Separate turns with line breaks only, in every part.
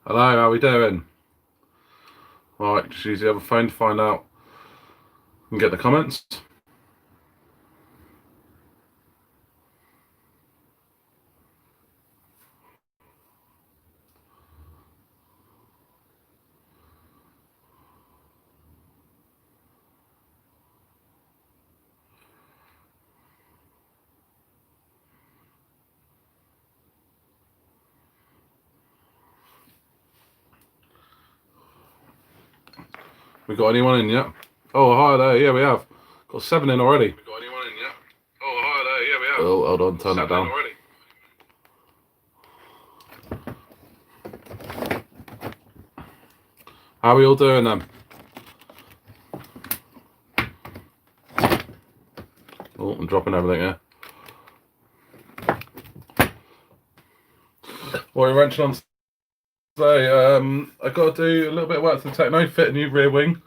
Hello, how we doing? Right, just use the other phone to find out and get the comments. We got anyone in yet? Oh, hi there. Yeah, we have. Got 7 in already. We got anyone in yet? Oh, hi there. Yeah, we have. Oh, hold on. Turn that down. How are we all doing then? Oh, I'm dropping everything here. What are you wrenching on today? I've got to do a little bit of work to the Techno, fit a new rear wing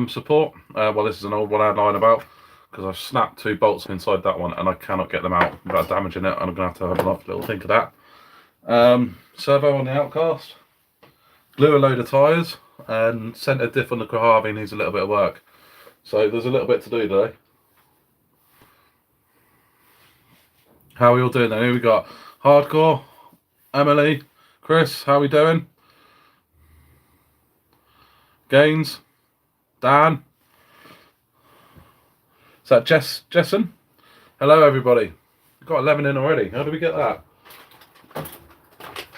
support. Well, this is an old one I had lying about because I've snapped 2 bolts inside that one and I cannot get them out without damaging it, and I'm going to have a little think of that. Servo on the outcast, glue a load of tyres, and centre diff on the Kohavi needs a little bit of work. So there's a little bit to do today. How are we all doing then? Here we got Hardcore, Emily, Chris, how are we doing? Gaines, Dan. Is that Jessen? Hello everybody. We've got 11 in already. How did we get that?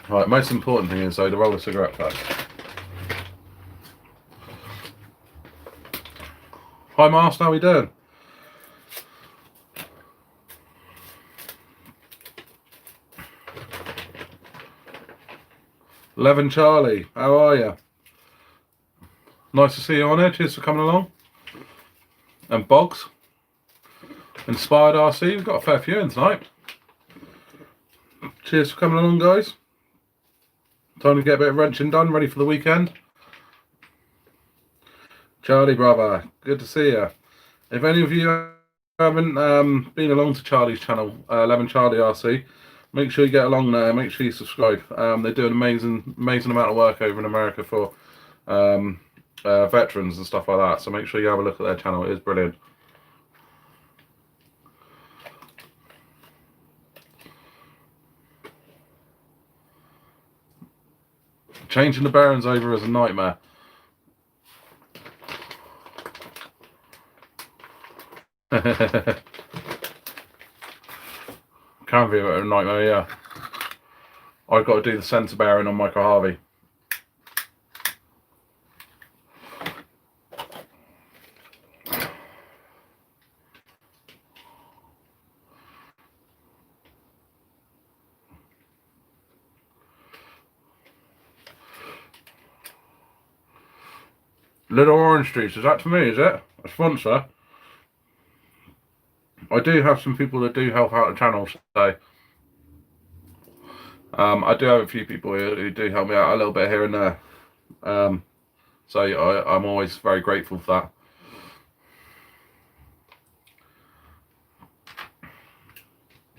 Right, most important thing is though to roll a cigarette first. Hi Master, how are we doing? Eleven Charlie, how are you? Nice to see you on here. Cheers for coming along. And Boggs, Inspired RC, we've got a fair few in tonight. Cheers for coming along, guys. Time to get a bit of wrenching done, ready for the weekend. Charlie, brother, good to see you. If any of you haven't been along to Charlie's channel, 11 Charlie RC, make sure you get along there. Make sure you subscribe. They do an amazing amount of work over in America for veterans and stuff like that. So make sure you have a look at their channel. It is brilliant. Changing the bearings over is a nightmare. Can be a bit of a nightmare, yeah. I've got to do the centre bearing on my Kohavi. Little Orange Streets, is that to me, is it? A sponsor? I do have some people that do help out the channel, so I do have a few people who do help me out a little bit here and there. So I'm always very grateful for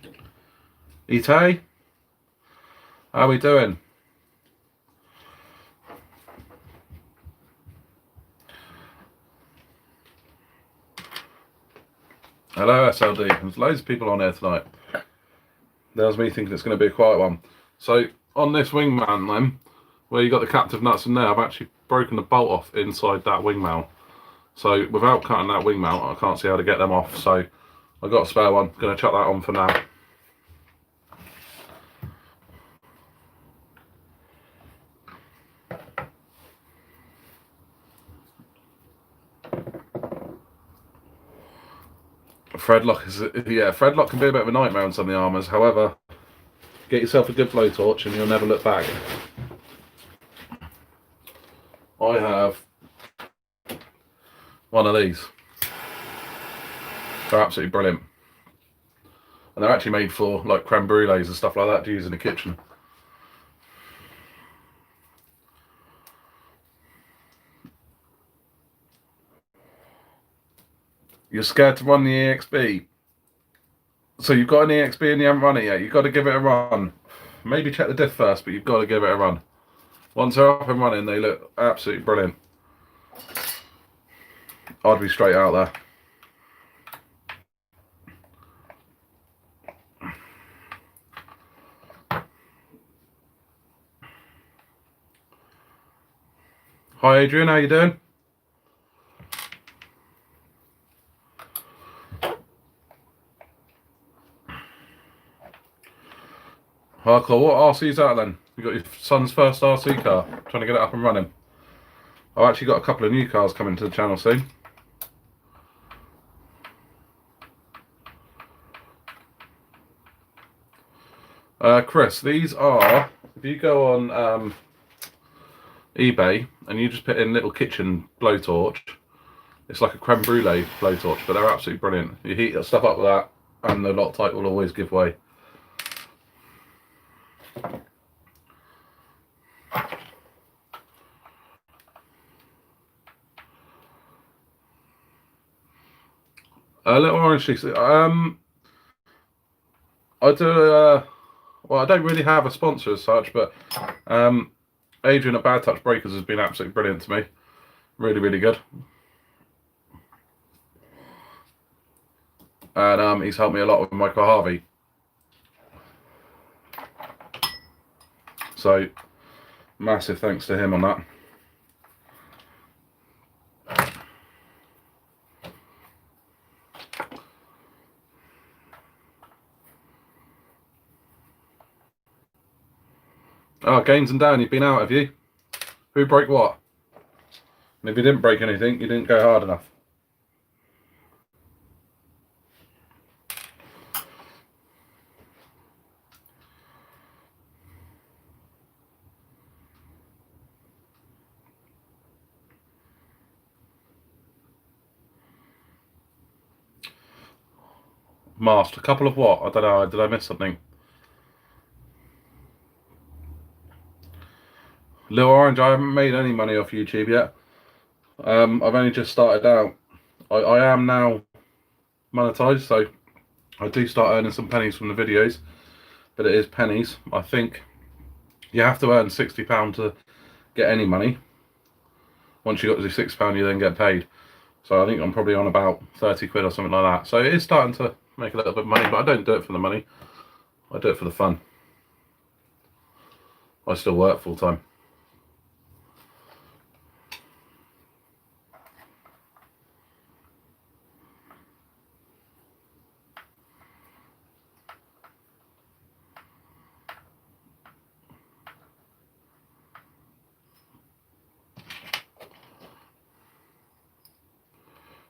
that. Ite, how are we doing? Hello SLD, there's loads of people on here tonight. There's me thinking it's going to be a quiet one. So on this wing mount then, where you got the captive nuts in there, I've actually broken the bolt off inside that wing mount. So without cutting that wing mount, I can't see how to get them off. So I've got a spare one, going to chuck that on for now. Threadlock is, yeah, threadlock can be a bit of a nightmare on some of the armours. However, get yourself a good blowtorch and you'll never look back. I have one of these. They're absolutely brilliant. And they're actually made for like creme brulees and stuff like that to use in the kitchen. You're scared to run the EXB. So you've got an EXB and you haven't run it yet. You've got to give it a run. Maybe check the diff first, but you've got to give it a run. Once they're up and running, they look absolutely brilliant. I'd be straight out there. Hi Adrian, how you doing? Hardcore, what RC's that then? You got your son's first RC car, trying to get it up and running. I've actually got a couple of new cars coming to the channel soon. Chris, these are, if you go on eBay and you just put in little kitchen blowtorch, it's like a creme brulee blowtorch, but they're absolutely brilliant. You heat stuff up with that and the Loctite will always give way. Little Orange Cheese. I do. Well, I don't really have a sponsor as such, but Adrian at Bad Touch Breakers has been absolutely brilliant to me. Really, really good. And he's helped me a lot with Michael Harvey. So, massive thanks to him on that. Oh, Gaines and Dan, you've been out, have you? Who broke what? And if you didn't break anything, you didn't go hard enough. Mast, a couple of what? I don't know, did I miss something? Lil Orange, I haven't made any money off YouTube yet. I've only just started out. I am now monetized, so I do start earning some pennies from the videos, but it is pennies. I think you have to earn £60 to get any money. Once you got to £6, you then get paid. So I think I'm probably on about 30 quid or something like that. So it is starting to make a little bit of money, but I don't do it for the money. I do it for the fun. I still work full time.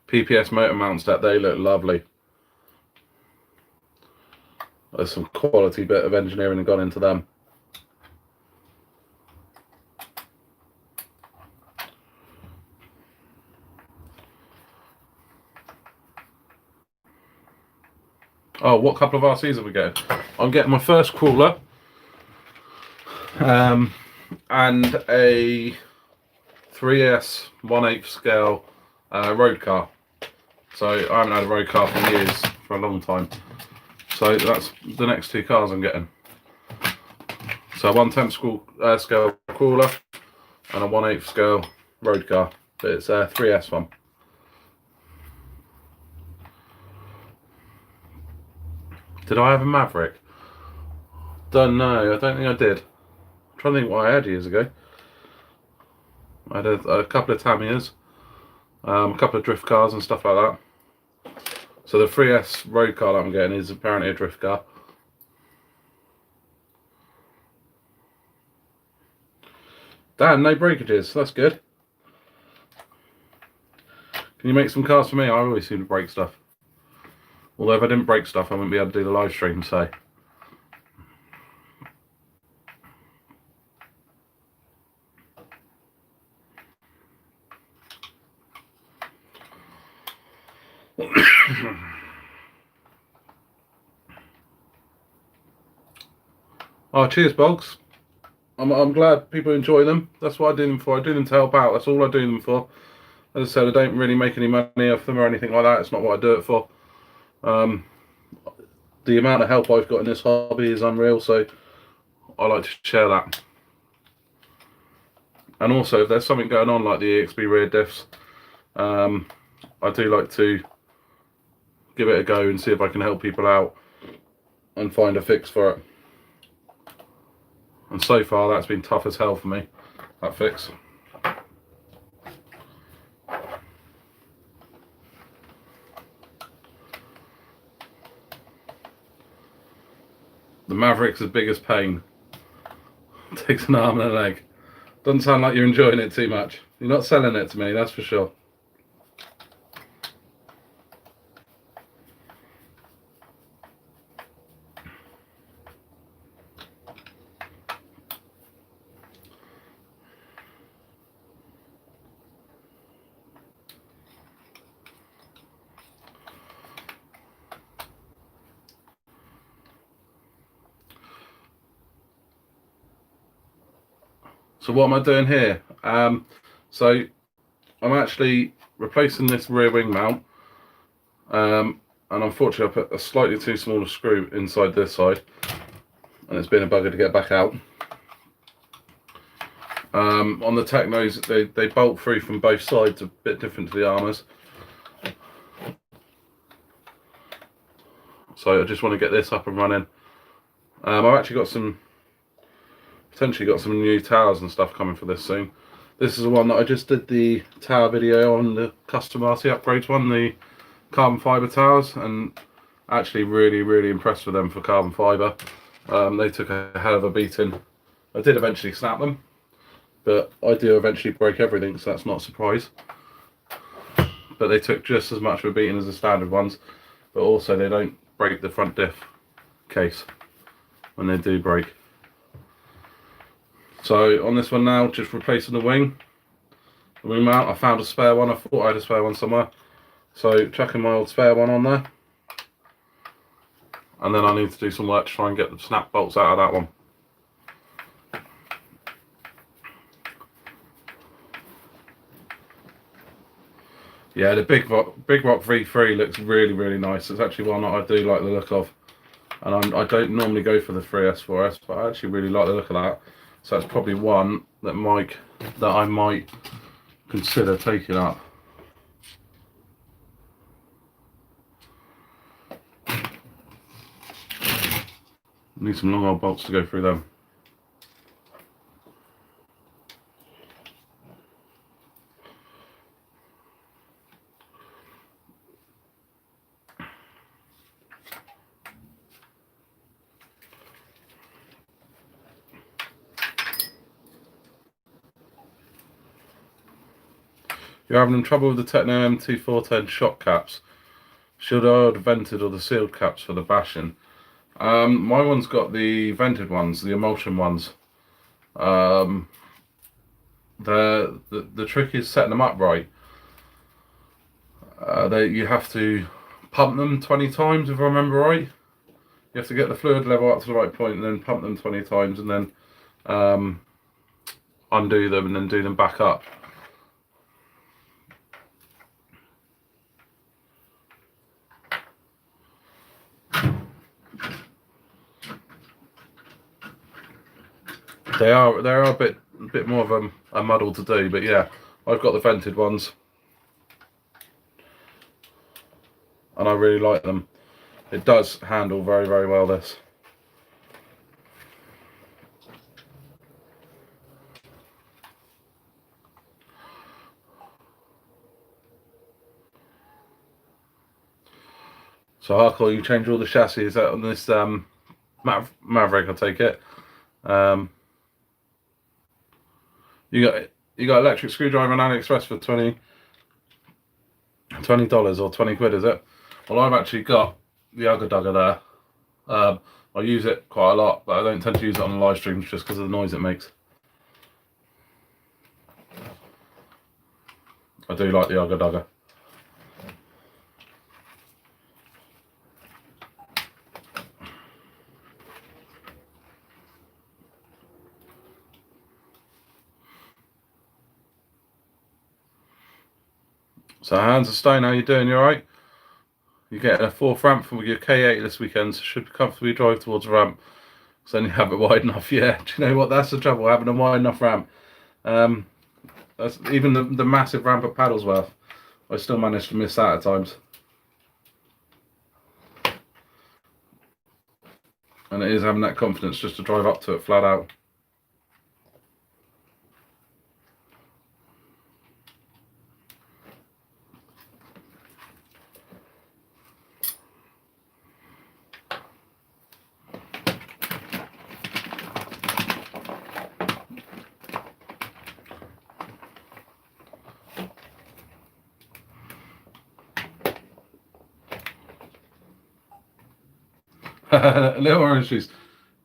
PPS motor mounts, that they look lovely. There's some quality bit of engineering gone into them. Oh, what couple of RCs have we getting? I'm getting my first crawler and a 3S 1/8 scale road car. So I haven't had a road car for years, for a long time. So that's the next two cars I'm getting. So a 1/10 scale crawler and a 1/8 scale road car. But it's a 3S one. Did I have a Maverick? Don't know. I don't think I did. I'm trying to think what I had years ago. I had a couple of Tamias, a couple of drift cars and stuff like that. So the 3S road car that I'm getting is apparently a drift car. Dan, no breakages. That's good. Can you make some cars for me? I always seem to break stuff. Although if I didn't break stuff, I wouldn't be able to do the live stream, so. Oh, cheers, Bogs. I'm glad people enjoy them. That's what I do them for. I do them to help out. That's all I do them for. As I said, I don't really make any money off them or anything like that. It's not what I do it for. The amount of help I've got in this hobby is unreal, so I like to share that. And also, if there's something going on like the EXP rear diffs, I do like to give it a go and see if I can help people out and find a fix for it. And so far that's been tough as hell for me, that fix. The Maverick's the biggest pain. It takes an arm and a leg. Doesn't sound like you're enjoying it too much. You're not selling it to me, that's for sure. So what am I doing here? So I'm actually replacing this rear wing mount, and unfortunately I put a slightly too small a screw inside this side, and it's been a bugger to get back out. On the Technos, they bolt through from both sides, a bit different to the Armours. So I just want to get this up and running. I've actually got potentially got some new towers and stuff coming for this soon. This is the one that I just did the tower video on, the custom RC upgrades one, the carbon fibre towers, and actually really impressed with them for carbon fibre. They took a hell of a beating. I did eventually snap them, but I do eventually break everything, so that's not a surprise. But they took just as much of a beating as the standard ones, but also they don't break the front diff case when they do break. So on this one now, just replacing the wing mount. I found a spare one. I thought I had a spare one somewhere, so chucking my old spare one on there, and then I need to do some work to try and get the snap bolts out of that one. Yeah, the Big Rock V3 looks really nice. It's actually one that I do like the look of, and I don't normally go for the 3S 4S, but I actually really like the look of that. So that's probably one that I might consider taking up. Need some long old bolts to go through them. You're having trouble with the Techno MT410 shock caps. Should I order vented or the sealed caps for the bashing? My one's got the vented ones, the emulsion ones. The trick is setting them up right. You have to pump them 20 times, if I remember right. You have to get the fluid level up to the right point and then pump them 20 times and then undo them and then do them back up. They are a bit more of a muddle to do, but yeah, I've got the vented ones, and I really like them. It does handle very well, this. So hardcore, you change all the chassis out on this Maverick, I take it. You got electric screwdriver on AliExpress for $20 or 20 quid, is it? Well, I've actually got the Ugga Dugga there. I use it quite a lot, but I don't tend to use it on the live streams just because of the noise it makes. I do like the Ugga Dugga. So Hands of Stone, how you doing? You alright? You're getting a 4th ramp with your K8 this weekend, so should comfortably drive towards a ramp. So then you have it wide enough. Yeah, do you know what? That's the trouble, having a wide enough ramp. That's even the massive ramp of Paddlesworth. I still manage to miss that at times. And it is having that confidence just to drive up to it flat out. Little orange juice.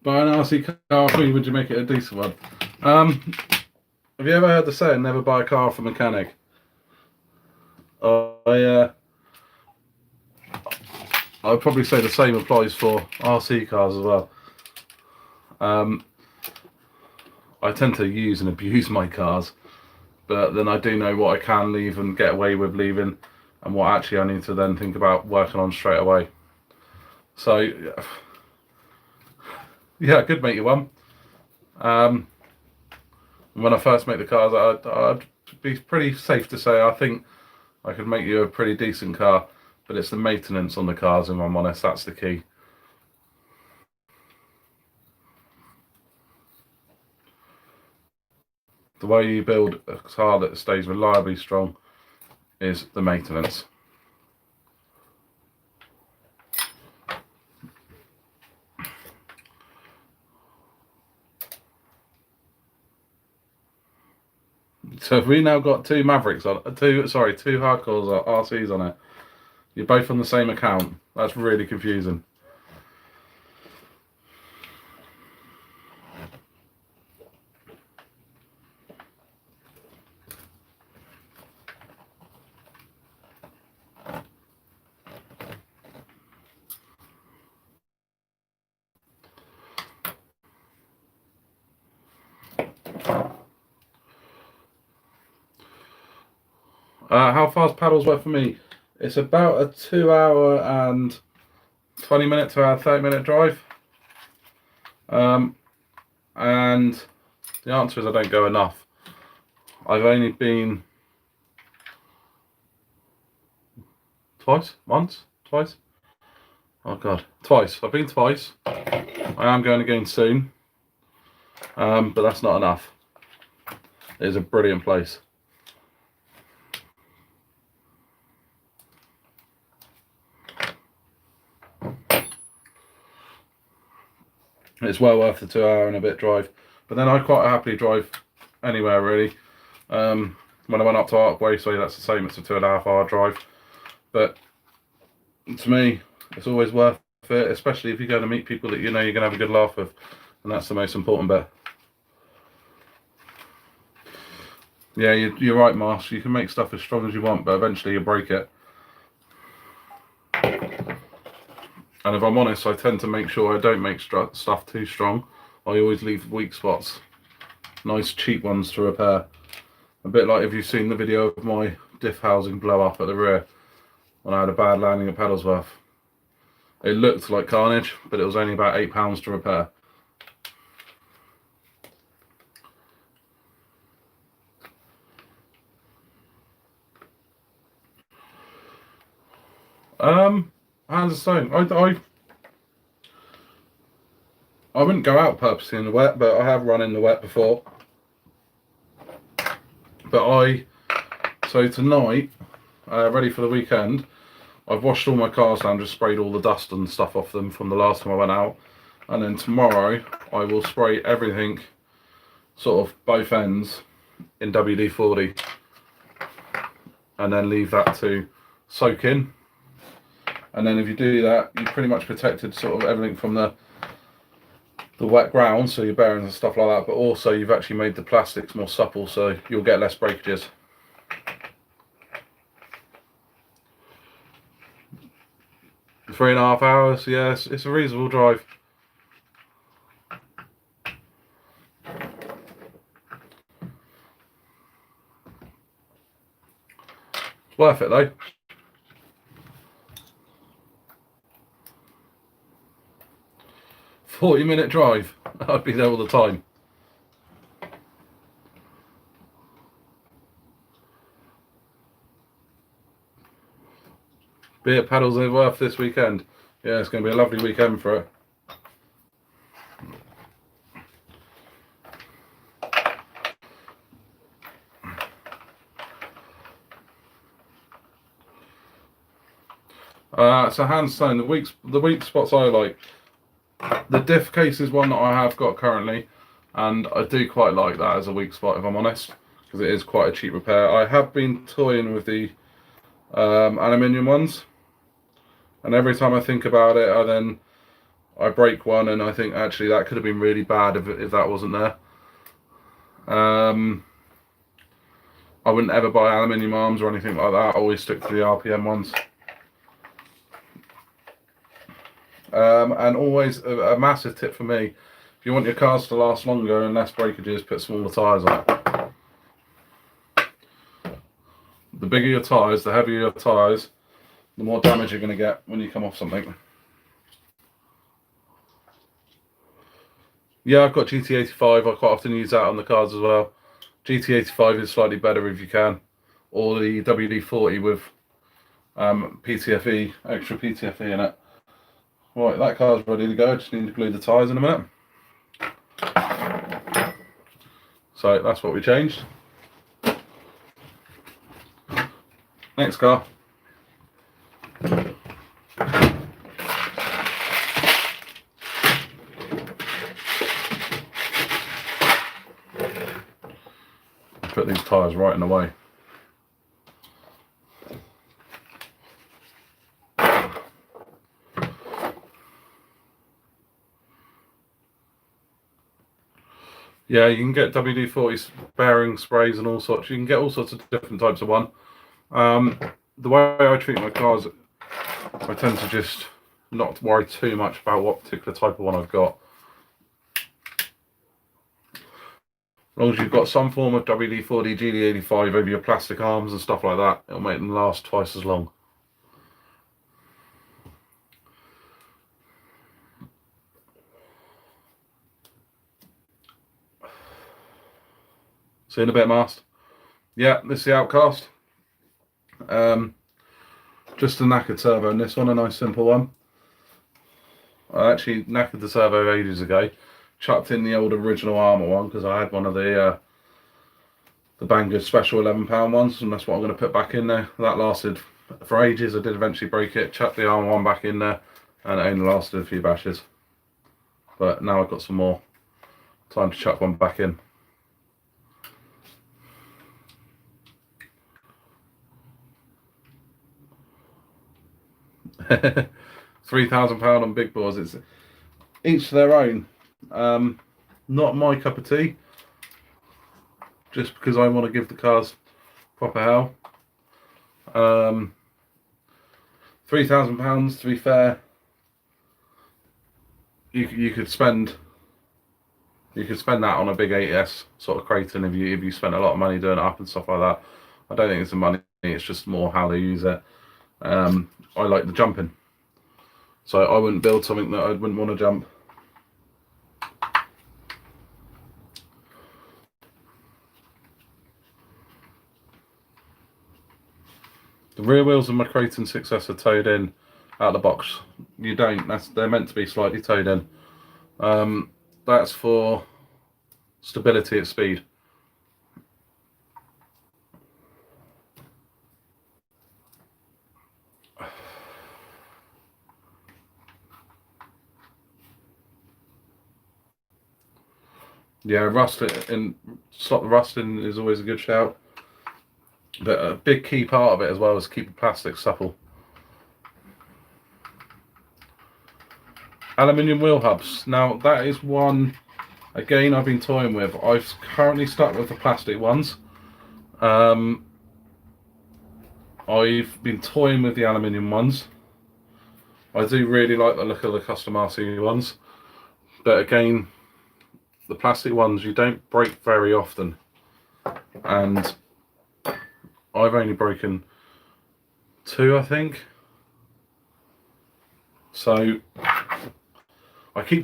Buy an RC car for me, would you make it a decent one? Have you ever heard the saying, never buy a car off a mechanic? I'd probably say the same applies for RC cars as well. I tend to use and abuse my cars, but then I do know what I can leave and get away with leaving, and what actually I need to then think about working on straight away. So, yeah, I could make you one. When I first make the cars, I'd be pretty safe to say I think I could make you a pretty decent car, but it's the maintenance on the cars, if I'm honest, that's the key. The way you build a car that stays reliably strong is the maintenance. So if we now got two Mavericks on, two Hardcores RCs on it. You're both on the same account. That's really confusing. How far's Paddlesworth for me? It's about a 2 hour and 20 minute to our 30-minute drive. And the answer is I don't go enough. I've only been twice. Oh god, twice. I've been twice. I am going again soon. But that's not enough. It is a brilliant place. It's well worth the 2 hour and a bit drive. But then I quite happily drive anywhere really. When I went up to Arkway, so that's the same, it's a 2.5 hour drive. But to me, it's always worth it, especially if you're going to meet people that you know you're going to have a good laugh with. And that's the most important bit. Yeah, you're right, Marsh. You can make stuff as strong as you want, but eventually you break it. And if I'm honest, I tend to make sure I don't make stuff too strong. I always leave weak spots. Nice cheap ones to repair. A bit like if you've seen the video of my diff housing blow up at the rear when I had a bad landing at Paddlesworth. It looked like carnage, but it was only about £8 to repair. Hands of stone. I wouldn't go out purposely in the wet, but I have run in the wet before. But so tonight, ready for the weekend, I've washed all my cars down, just sprayed all the dust and stuff off them from the last time I went out. And then tomorrow, I will spray everything, sort of both ends, in WD-40. And then leave that to soak in. And then if you do that, you've pretty much protected sort of everything from the wet ground, so your bearings and stuff like that, but also you've actually made the plastics more supple, so you'll get less breakages. The 3.5 hours, yes, it's a reasonable drive. It's worth it though. 40-minute drive. I'd be there all the time. Beer paddles are worth this weekend. Yeah, it's going to be a lovely weekend for it. So handstone, the weak spots I like. The diff case is one that I have got currently, and I do quite like that as a weak spot, if I'm honest, because it is quite a cheap repair. I have been toying with the aluminium ones, and every time I think about it, I break one, and I think actually that could have been really bad if that wasn't there. I wouldn't ever buy aluminium arms or anything like that. I always stick to the RPM ones. And always a massive tip for me, if you want your cars to last longer and less breakages, put smaller tyres on it. The bigger your tyres, the heavier your tyres, the more damage you're going to get when you come off something. Yeah, I've got GT85. I quite often use that on the cars as well. GT85 is slightly better if you can, or the WD-40 with PTFE, extra PTFE in it. Right, that car's ready to go. I just need to glue the tyres in a minute. So that's what we changed. Next car. Put these tyres right in the way. Yeah, you can get WD-40 bearing sprays and all sorts. You can get all sorts of different types of one. The way I treat my cars, I tend to just not worry too much about what particular type of one I've got. As long as you've got some form of WD-40, GD85 over your plastic arms and stuff like that, it'll make them last twice as long. See you in a bit, Mast. Yeah, this is the Outcast. Just a knackered servo in this one, a nice simple one. I actually knackered the servo ages ago. Chucked in the old original Armour one because I had one of the Banggood special £11 ones, and that's what I'm going to put back in there. That lasted for ages. I did eventually break it, chucked the Armour one back in there, and it only lasted a few bashes. But now I've got some more time to chuck one back in. £3,000 on big bores. It's each to their own. Not my cup of tea. Just because I want to give the cars proper hell. £3,000. To be fair, you could spend that on a big 8S sort of Kraton if you spent a lot of money doing it up and stuff like that. I don't think it's the money. It's just more how they use it. I like the jumping, so I wouldn't build something that I wouldn't want to jump. The rear wheels of my Kraton 6S are towed in out of the box. You don't. They're meant to be slightly towed in. That's for stability at speed. Yeah, stop the rusting is always a good shout. But a big key part of it as well is keep the plastic supple. Aluminium wheel hubs. Now that is one, again, I've been toying with. I've currently stuck with the plastic ones. I've been toying with the aluminium ones. I do really like the look of the custom RC ones. But again, the plastic ones you don't break very often. And I've only broken 2, I think. So I do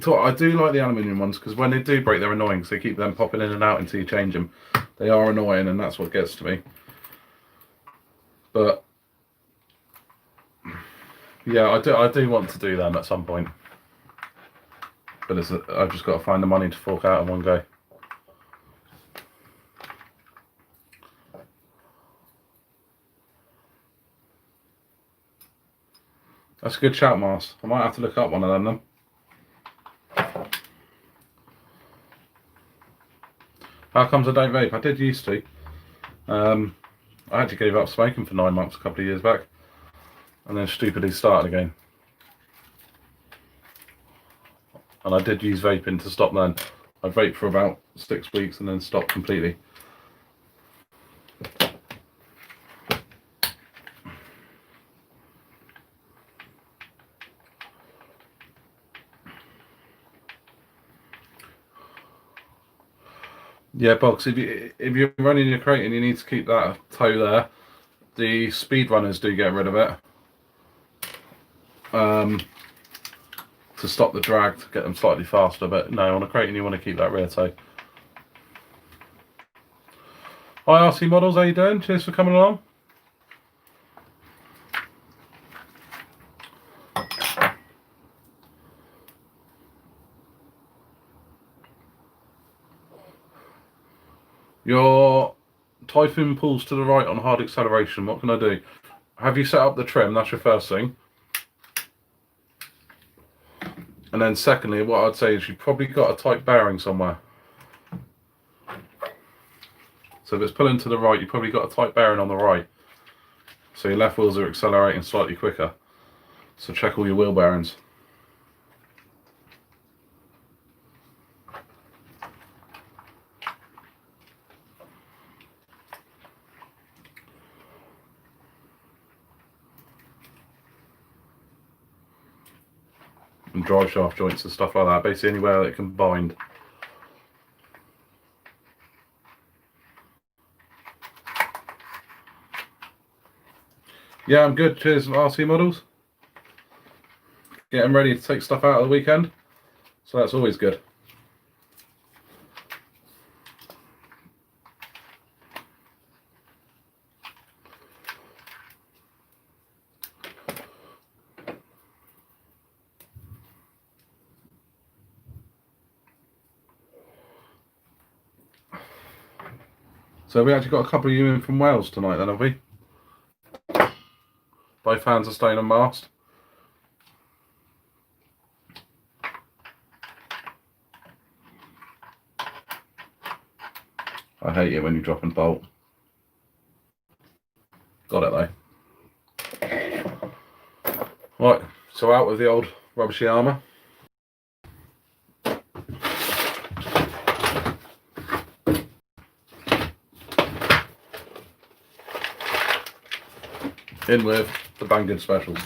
like the aluminium ones because when they do break, they're annoying because they keep them popping in and out until you change them. They are annoying, and that's what gets to me. But Yeah, I do want to do them at some point, but I've just got to find the money to fork out in one go. That's a good shout, Mars. I might have to look up one of them then. How comes I don't vape? I did used to. I actually gave up smoking for 9 months a couple of years back, and then stupidly started again. And I did use vaping to stop then. I vaped for about 6 weeks and then stopped completely. Yeah, Box, if you're running your crate and you need to keep that toe there, the speed runners do get rid of it. To stop the drag, to get them slightly faster, but no, on a crate and you want to keep that rear toe. Hi RC Models, how you doing? Cheers for coming along. Your Typhoon pulls to the right on hard acceleration. What can I do? Have you set up the trim? That's your first thing. And then secondly, what I'd say is you've probably got a tight bearing somewhere. So if it's pulling to the right, you've probably got a tight bearing on the right. So your left wheels are accelerating slightly quicker. So check all your wheel bearings. And drive shaft joints and stuff like that. Basically anywhere that it can bind. Yeah, I'm good. Cheers, RC Models. Getting ready to take stuff out of the weekend. So that's always good. So we actually got a couple of you in from Wales tonight then, have we? Both hands are staying on mast. I hate it when you drop and bolt. Got it though. Right, so out with the old rubbishy armour. In with the Banggood specials.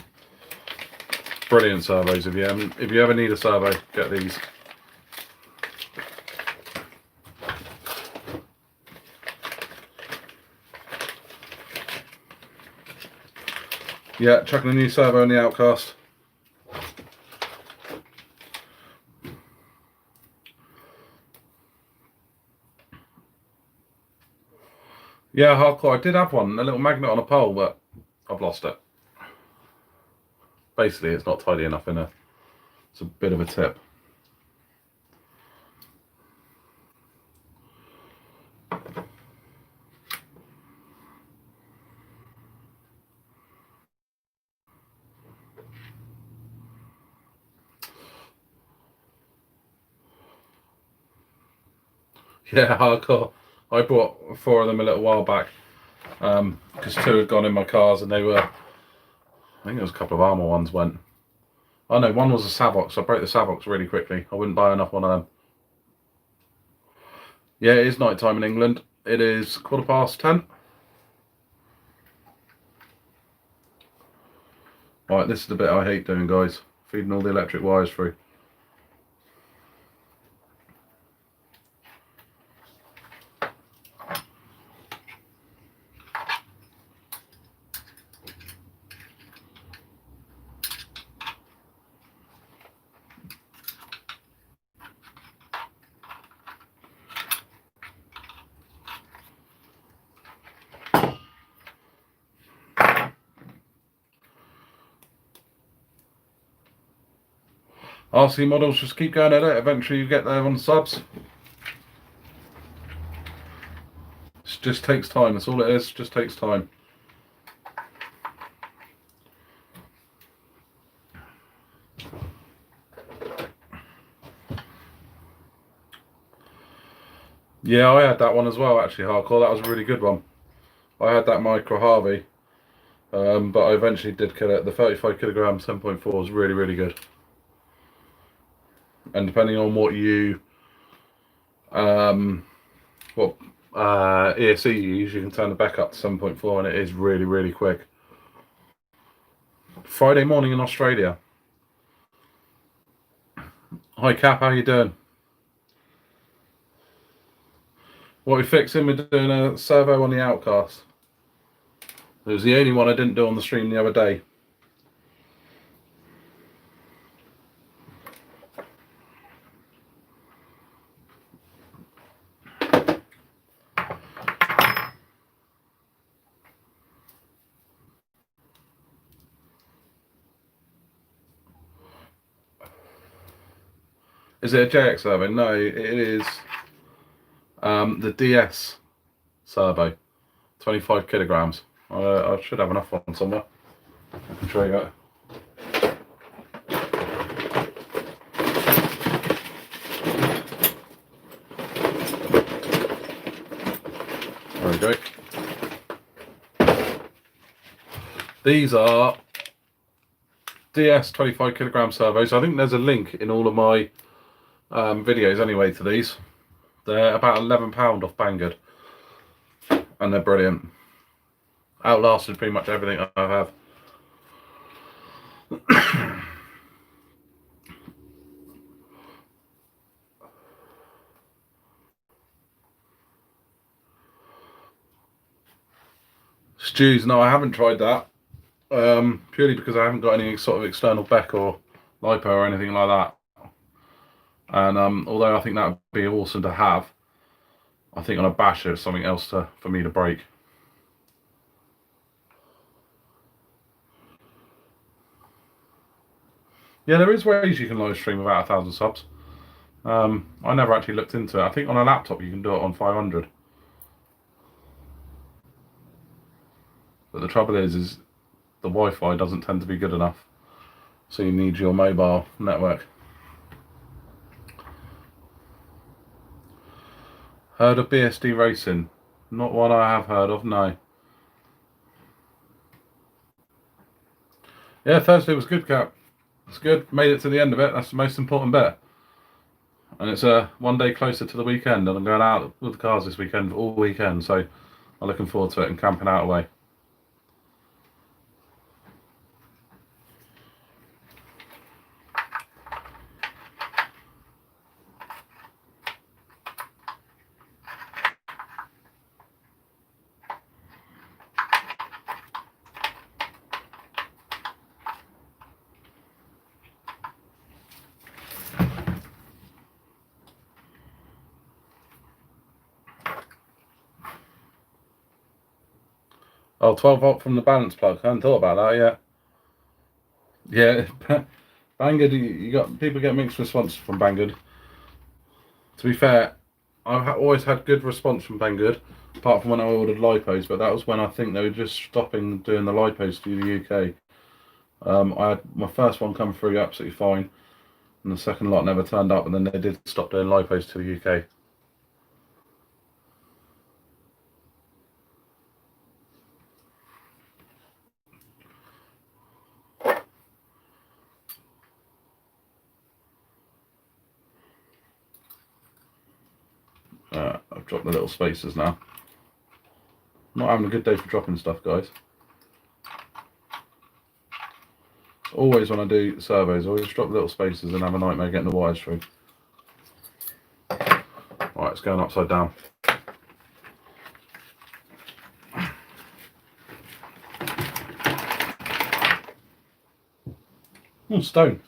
Brilliant servos. If you ever need a servo, get these. Yeah, chucking a new servo in the Outcast. Yeah, hardcore. I did have one, a little magnet on a pole, but I've lost it. Basically, it's not tidy enough in there. It's a bit of a tip. Yeah, hardcore. I bought 4 of them a little while back because 2 had gone in my cars and they were, I think there was a couple of Armour ones went. Oh no, one was a Savox. I broke the Savox really quickly. I wouldn't buy enough one of them. Yeah, it is night time in England. It is 10:15. Right, this is the bit I hate doing, guys. Feeding all the electric wires through. RC models, just keep going at it. Eventually you get there on subs. It just takes time. That's all it is. Just takes time. Yeah, I had that one as well, actually, Hardcore. That was a really good one. I had that Micro Harvey, but I eventually did kill it. The 35 kilogram 7.4 was really, really good. And depending on what you, ESC you use, you can turn the back up to 7.4, and it is really, really quick. Friday morning in Australia. Hi Cap, how you doing? What we fixing? We're doing a servo on the Outcast. It was the only one I didn't do on the stream the other day. Is it a JX servo? No, it is the DS servo, 25 kilograms. I should have enough one somewhere. I can show you that. There we go. These are DS 25 kilogram servos. I think there's a link in all of my videos anyway to these. They're about £11 off Banggood, and they're brilliant. Outlasted pretty much everything I have. Stews, no, I haven't tried that. Purely because I haven't got any sort of external Beck or LIPO or anything like that. And although I think that would be awesome to have, I think on a basher it's something else for me to break. Yeah, there is ways you can live stream without 1,000 subs. I never actually looked into it. I think on a laptop you can do it on 500. But the trouble is the Wi-Fi doesn't tend to be good enough. So you need your mobile network. Heard of BSD Racing? Not one I have heard of, no. Yeah, Thursday was good, Cap. It's good. Made it to the end of it. That's the most important bit. And it's one day closer to the weekend, and I'm going out with the cars this weekend all weekend, so I'm looking forward to it and camping out away. Oh, 12 volt from the balance plug. I hadn't thought about that yet. Yeah, Banggood, you got people get mixed response from Banggood. To be fair, I've always had good response from Banggood, apart from when I ordered LIPOs, but that was when I think they were just stopping doing the LIPOs to the UK. I had my first one come through absolutely fine, and the second lot never turned up, and then they did stop doing LIPOs to the UK. I've dropped the little spacers now. Not having a good day for dropping stuff, guys. Always when I do servos, I always drop little spacers and have a nightmare getting the wires through. Right, it's going upside down. Oh, stone.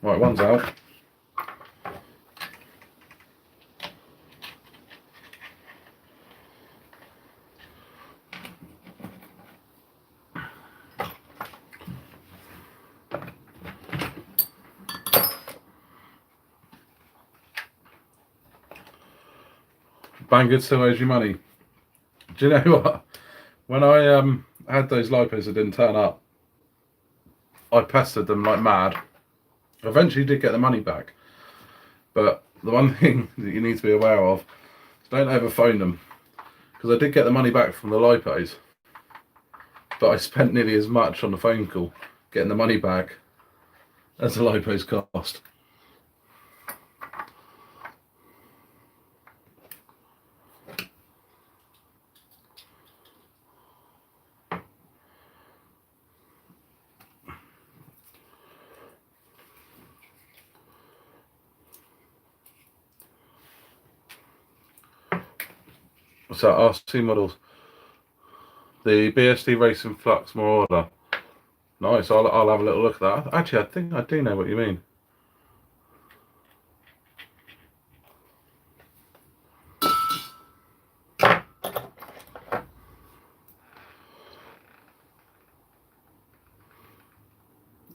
Right, one's out. Banggood still owes you money. Do you know what? When I had those LIPOs that didn't turn up, I pestered them like mad. Eventually did get the money back. But the one thing that you need to be aware of is don't ever phone them. Because I did get the money back from the LIPOs. But I spent nearly as much on the phone call getting the money back as the LIPOs cost. What's that? RC models. The BSD Racing Flux Marauder. Nice, I'll have a little look at that. Actually, I think I do know what you mean.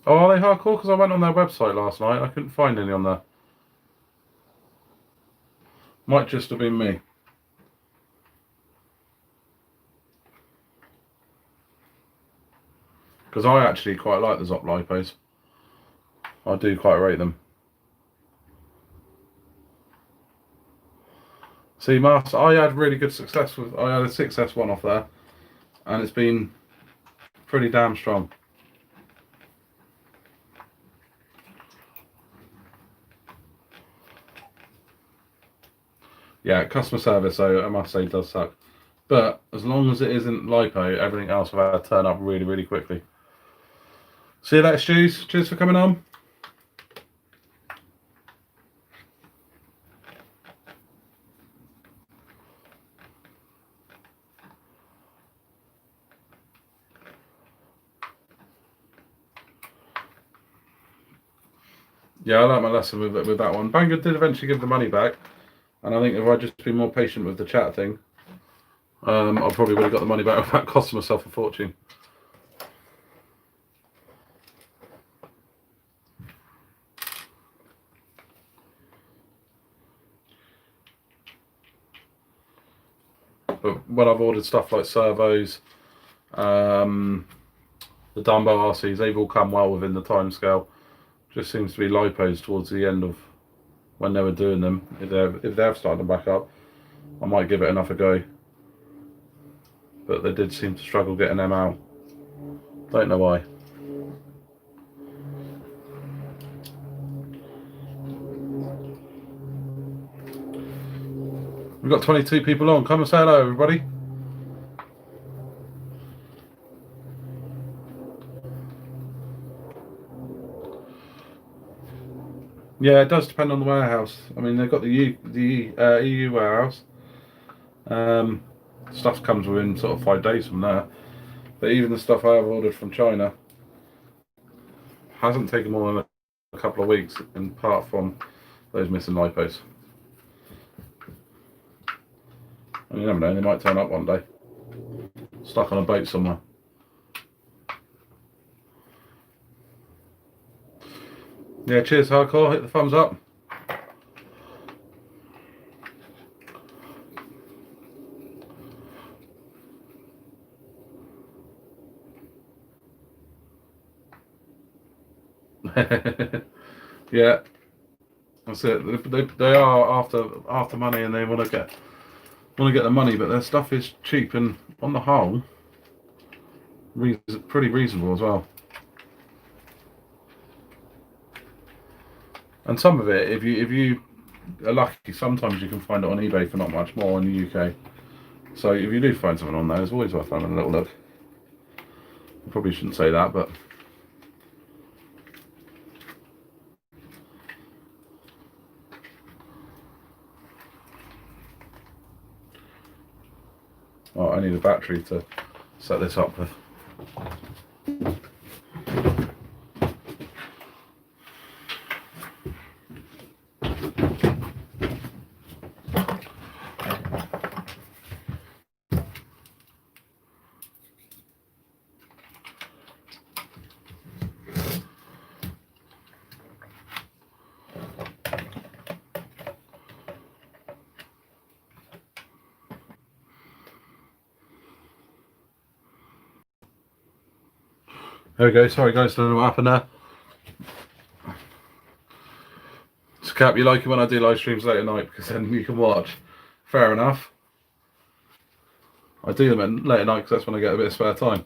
Oh, are they hardcore? Because I went on their website last night. I couldn't find any on there. Might just have been me. Because I actually quite like the Zop LIPOs. I do quite rate them. See, Master, I had really good success with. I had a 6S1 off there, and it's been pretty damn strong. Yeah, customer service, though, I must say, does suck. But as long as it isn't LIPO, everything else I've had to turn up really, really quickly. See you later, Stews. Cheers for coming on. Yeah, I learnt my lesson with that one. Banggood did eventually give the money back, and I think if I'd just been more patient with the chat thing, I probably would have got the money back without costing myself a fortune. But when I've ordered stuff like servos, the Dumbo RCs, they've all come well within the time scale. Just seems to be LIPOs towards the end of when they were doing them. If they've started them back up, I might give it another go. But they did seem to struggle getting them out. Don't know why. We've got 22 people on. Come and say hello, everybody. Yeah, it does depend on the warehouse. I mean, they've got the EU warehouse. Stuff comes within sort of 5 days from there. But even the stuff I have ordered from China hasn't taken more than a couple of weeks, apart from those missing LIPOs. And you never know, they might turn up one day. Stuck on a boat somewhere. Yeah, cheers, Hardcore. Hit the thumbs up. Yeah, that's it. They are after money, and they want to get the money, but their stuff is cheap and on the whole pretty reasonable as well. And some of it, if you are lucky, sometimes you can find it on eBay for not much more in the UK. So if you do find something on there, it's always worth having a little look. I probably shouldn't say that, but oh, I need a battery to set this up with. There we go. Sorry guys, don't know what happened there. So Cap, you like it when I do live streams late at night because then you can watch. Fair enough. I do them late at night because that's when I get a bit of spare time.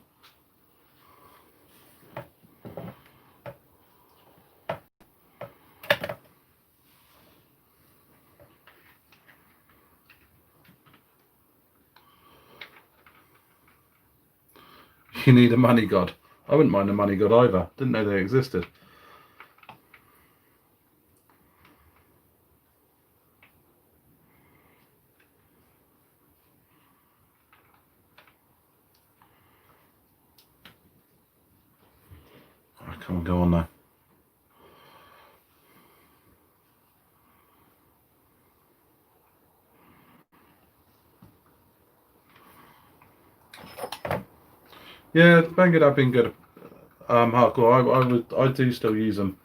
You need a money god. I wouldn't mind a money god either. Didn't know they existed. Oh, come on, go on now. Yeah, Banggood have been good. Hardcore. I do still use them.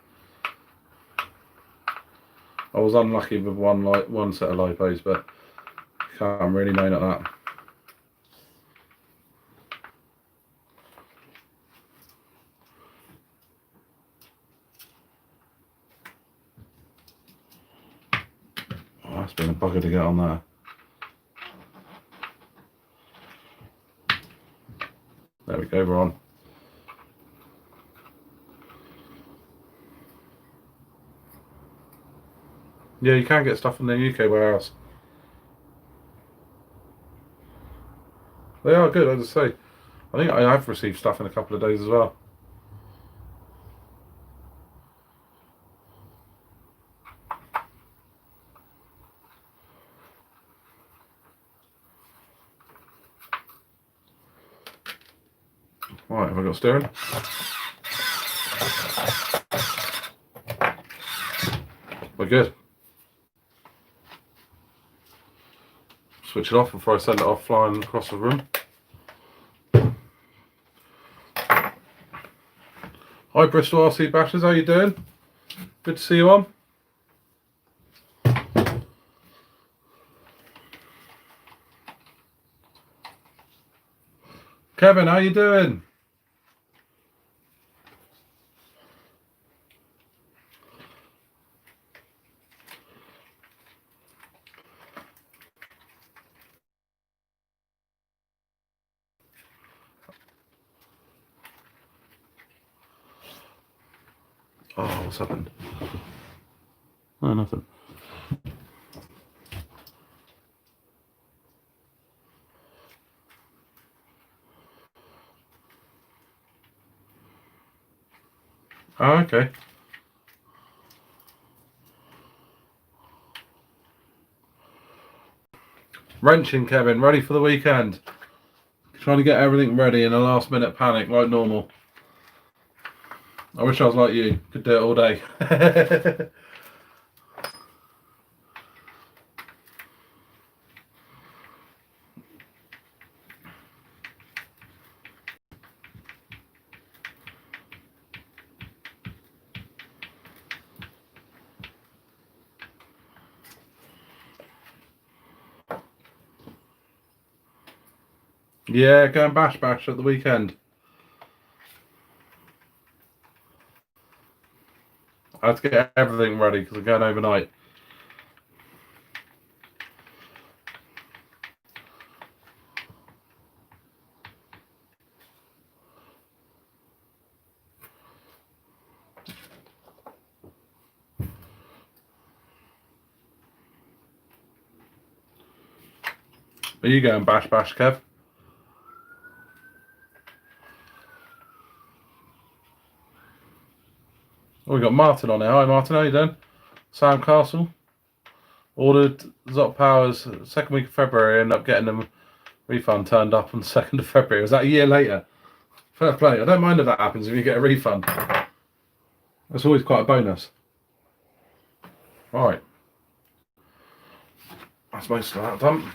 I was unlucky with one set of lipos, but can't really moan at that. Oh, that's been a bugger to get on there. There we go, we're on. Yeah, you can get stuff in the UK warehouse. They are good, as I say. I think I have received stuff in a couple of days as well. Right, have I got steering? We're good. Switch it off before I send it off flying across the room. Hi Bristol RC Batteries, how you doing? Good to see you on. Kevin, how you doing? Oh, what's happened? Oh, nothing. Oh, okay. Wrenching, Kevin, ready for the weekend. Trying to get everything ready in a last minute panic like normal. I wish I was like you, could do it all day. Yeah, go and bash at the weekend. I had to get everything ready because I'm going overnight. Are you going bash, Kev? Oh, we got Martin on there. Hi Martin, how you doing? Sam Castle. Ordered Zot Powers second week of February, ended up getting them refund turned up on the 2nd of February. Was that a year later? Fair play. I don't mind if that happens if you get a refund. That's always quite a bonus. Right. That's most of that done.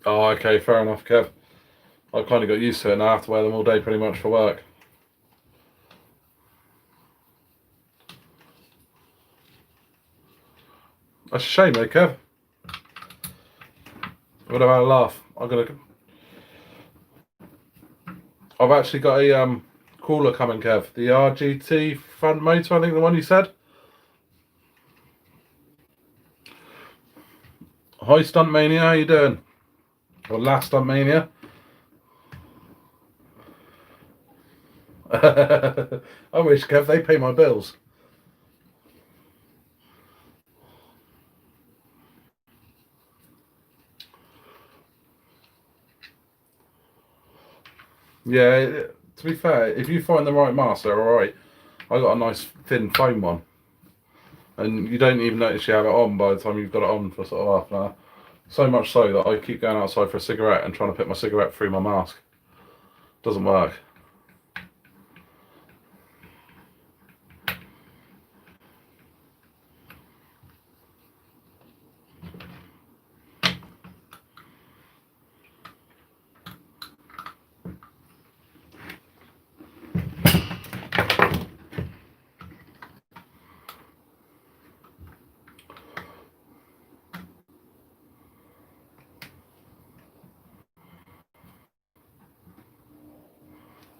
Oh, okay, fair enough, Kev. I've kind of got used to it now. I have to wear them all day pretty much for work. That's a shame though, Kev. What about a laugh? I've actually got a crawler coming, Kev. The RGT front motor, I think the one you said. Hi Stunt Mania, how you doing? Or last Stunt Mania? I wish, Kev, they pay my bills. Yeah, to be fair, if you find the right mask, they're alright. I got a nice thin foam one. And you don't even notice you have it on by the time you've got it on for sort of half an hour. So much so that I keep going outside for a cigarette and trying to put my cigarette through my mask. Doesn't work.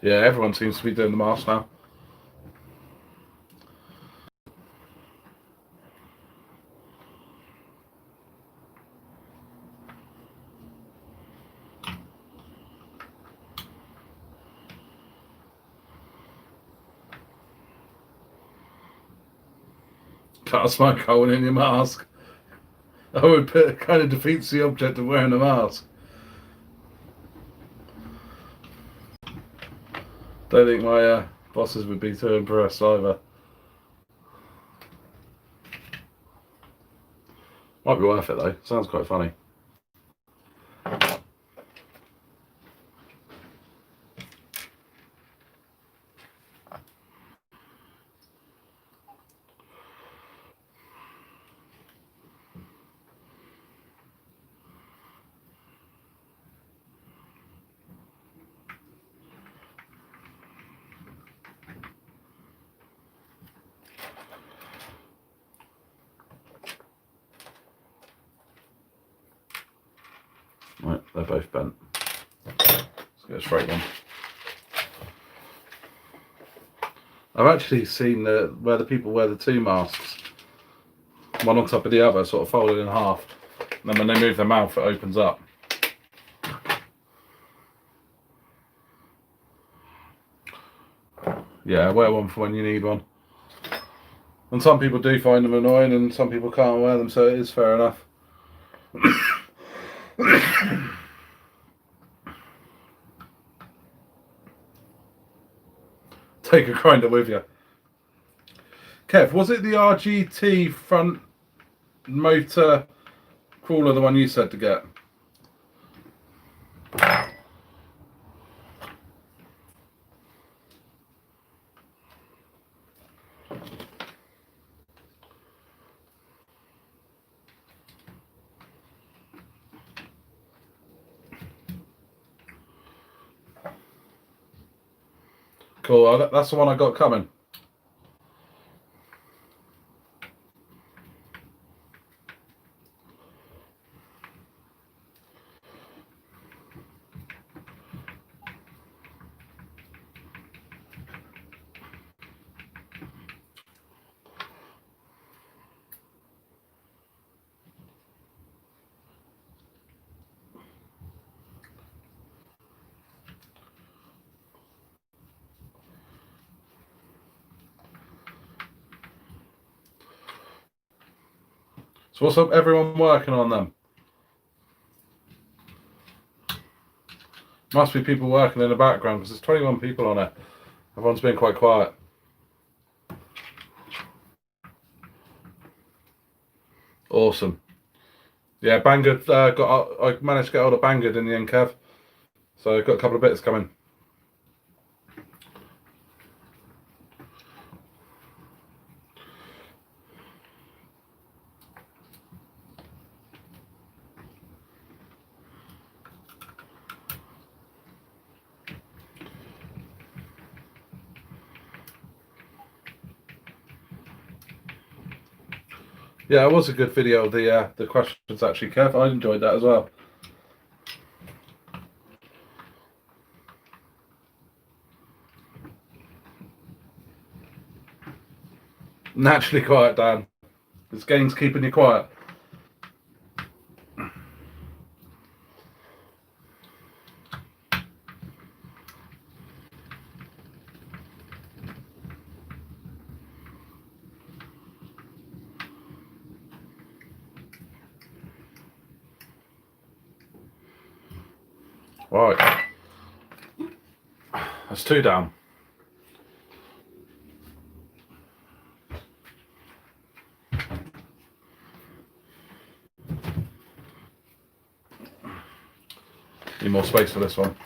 Yeah, everyone seems to be doing the mask now. Cut a smoke hole in your mask. It kind of defeats the object of wearing a mask. Don't think my bosses would be too impressed either. Might be worth it though. Sounds quite funny. Right, they're both bent. Let's get a straight one. I've actually seen where the people wear the two masks, one on top of the other, sort of folded in half. And then when they move their mouth, it opens up. Yeah, wear one for when you need one. And some people do find them annoying and some people can't wear them, so it is fair enough. Take a grinder with you. Kev, was it the RGT front motor crawler, the one you said to get? Cool, that's the one I got coming. So what's up, everyone working on them? Must be people working in the background because there's 21 people on it. Everyone's been quite quiet. Awesome. Yeah, Banggood, I managed to get hold of Banggood in the end, Kev. So I've got a couple of bits coming. Yeah, it was a good video. The questions actually, Kev. I enjoyed that as well. Naturally quiet, Dan. This game's keeping you quiet. Right. That's 2 down. Need more space for this one.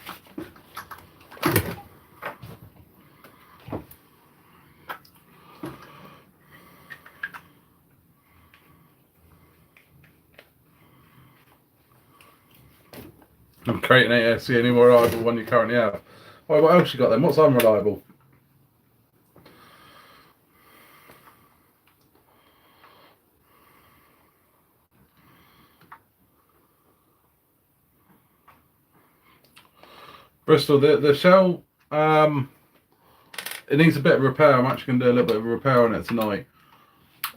I'm creating ASC any more reliable one you currently have. Right, what else you got then? What's unreliable? Bristol, the shell, it needs a bit of repair. I'm actually going to do a little bit of repair on it tonight.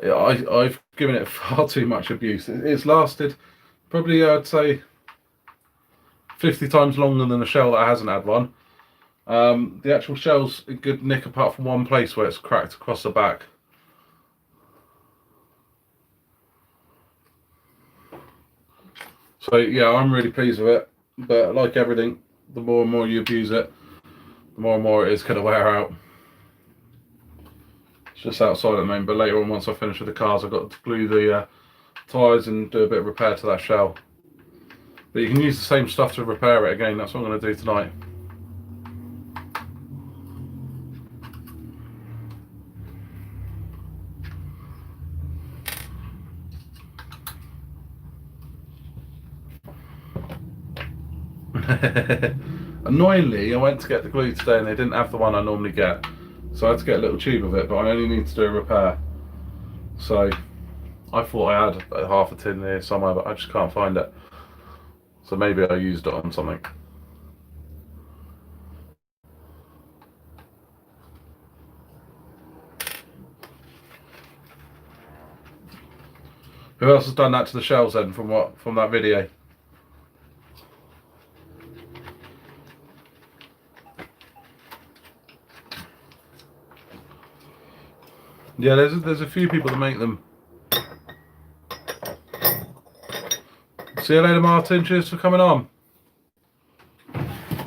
I've given it far too much abuse. It's lasted probably, I'd say, 50 times longer than a shell that hasn't had one. The actual shell's a good nick apart from one place where it's cracked across the back. So yeah, I'm really pleased with it. But like everything, the more and more you abuse it, the more and more it is going to wear out. It's just outside at the moment, but later on, once I finish with the cars, I've got to glue the tyres and do a bit of repair to that shell. But you can use the same stuff to repair it again. That's what I'm going to do tonight. Annoyingly, I went to get the glue today and they didn't have the one I normally get, so I had to get a little tube of it, but I only need to do a repair. So I thought I had half a tin there somewhere, but I just can't find it. So maybe I used it on something. Who else has done that to the shells then from that video? Yeah, there's a few people that make them. See you later, Martin. Cheers for coming on.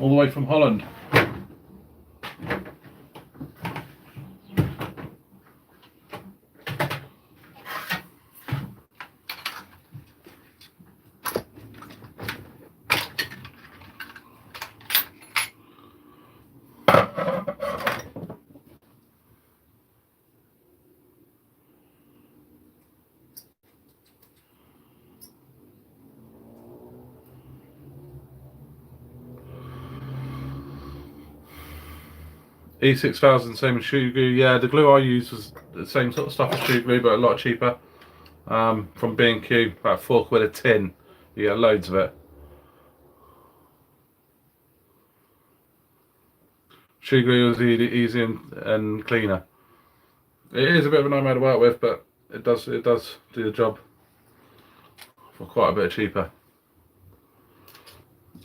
All the way from Holland. E6000, same as shoe glue. Yeah, the glue I used was the same sort of stuff as shoe glue, but a lot cheaper. From B&Q, about £4 a tin. You get loads of it. Shoe glue is easy and cleaner. It is a bit of a nightmare to work with, but it does do the job for quite a bit cheaper.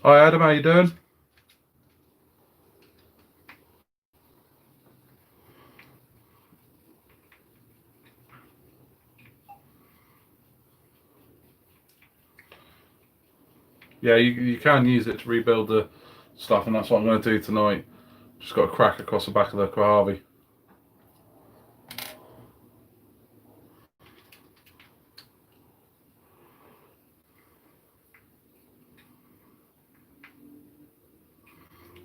Hi Adam, how you doing? Yeah, you can use it to rebuild the stuff, and that's what I'm going to do tonight. Just got a crack across the back of the Harvey.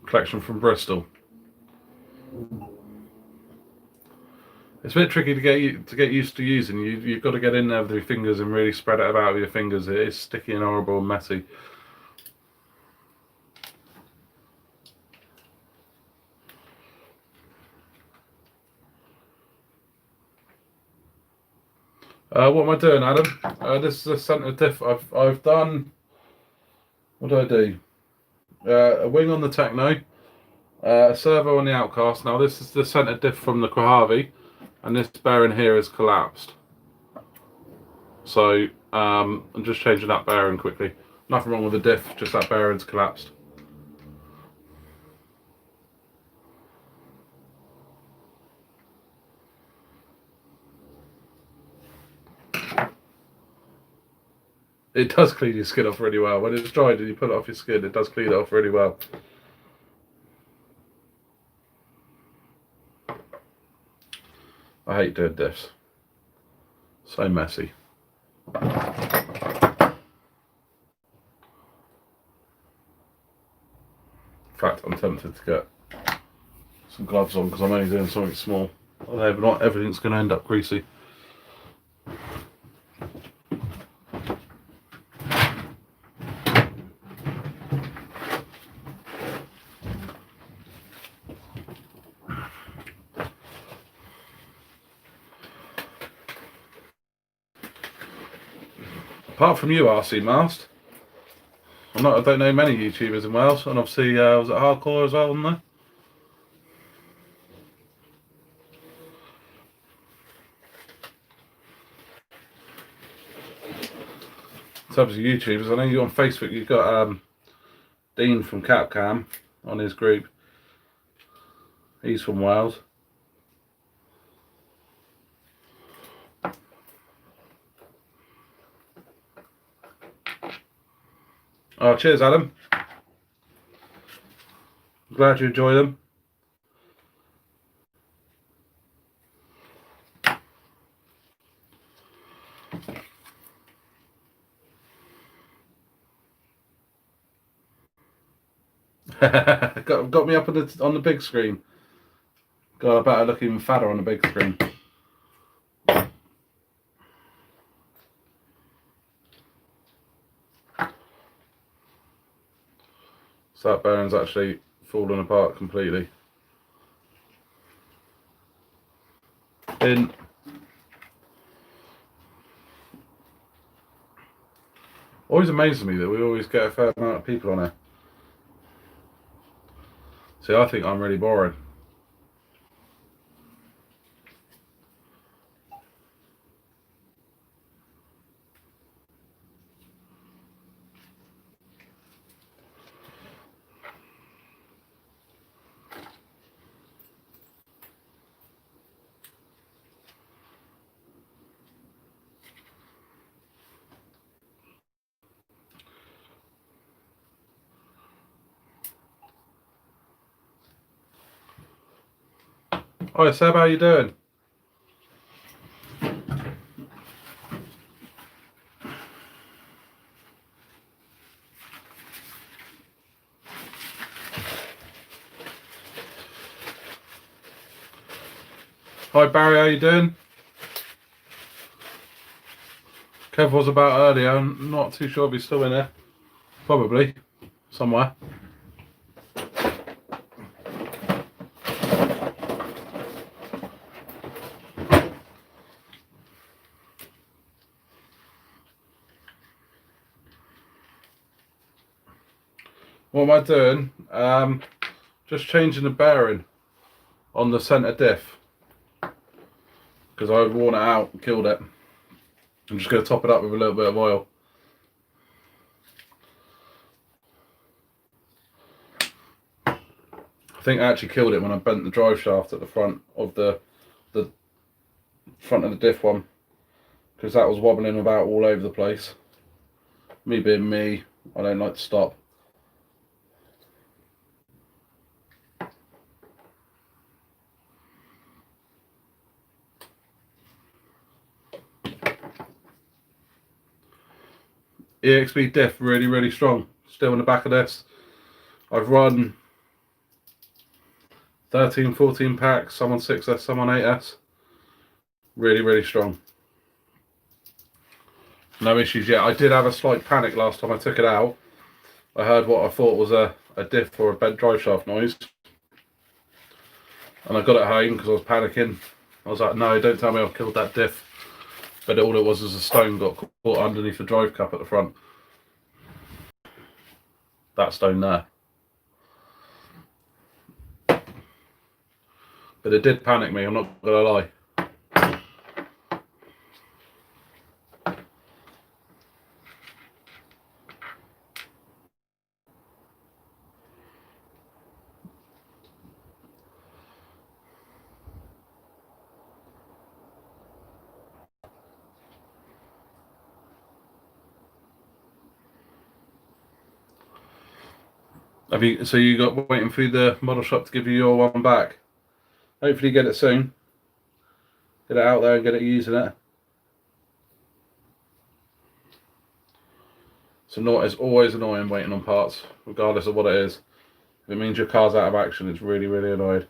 Collection from Bristol. It's a bit tricky to get used to using. You've got to get in there with your fingers and really spread it about with your fingers. It is sticky and horrible and messy. What am I doing, Adam? This is a centre diff. I've done. What do I do? A wing on the Techno, a servo on the Outcast. Now this is the centre diff from the Kohavi, and this bearing here is collapsed. So I'm just changing that bearing quickly. Nothing wrong with the diff, just that bearing's collapsed. It does clean your skin off really well. When it's dried and you pull it off your skin, it does clean it off really well. I hate doing diffs. So messy. In fact, I'm tempted to get some gloves on because I'm only doing something small. Although not everything's going to end up greasy. Apart from you, RC Mast, I don't know many YouTubers in Wales, and obviously was it Hardcore as well, wasn't there? In terms of YouTubers, I know you on Facebook. You've got Dean from Capcam on his group. He's from Wales. Oh, cheers, Adam. Glad you enjoy them. got me up on the big screen. God, I better look even fatter on the big screen. So that bearing's actually fallen apart completely. Always amazes me that we always get a fair amount of people on here. See, I think I'm really boring. Hi Seb, how you doing? Hi Barry, how you doing? Kev was about earlier, I'm not too sure if he's still in there. Probably, somewhere. What am I doing? Just changing the bearing on the centre diff because I've worn it out and killed it. I'm just going to top it up with a little bit of oil. I think I actually killed it when I bent the drive shaft at the front of the front of the diff one because that was wobbling about all over the place. Me being me, I don't like to stop. EXP diff, really strong. Still in the back of this. I've run 13, 14 packs, some on 6S, some on 8S. Really strong. No issues yet. I did have a slight panic last time I took it out. I heard what I thought was a diff or a bent drive shaft noise. And I got it home because I was panicking. I was like, no, don't tell me I've killed that diff. but all it was a stone got caught underneath the drive cup at the front. That stone there. But it did panic me, I'm not gonna lie. So you got waiting for the model shop to give you your one back? Hopefully get it soon. Get it out there and get it using it. So it's always annoying waiting on parts, regardless of what it is. If it means your car's out of action, it's really, really annoying.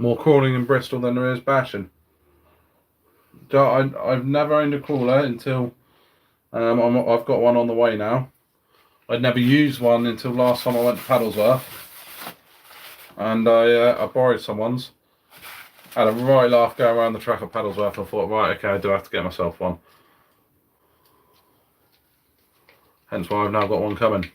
More crawling in Bristol than there is bashing. I've never owned a crawler until I've got one on the way now. I'd never used one until last time I went to Paddlesworth, and I borrowed someone's. Had a right laugh going around the track at Paddlesworth. I thought, right, okay, I do have to get myself one. Hence why I've now got one coming.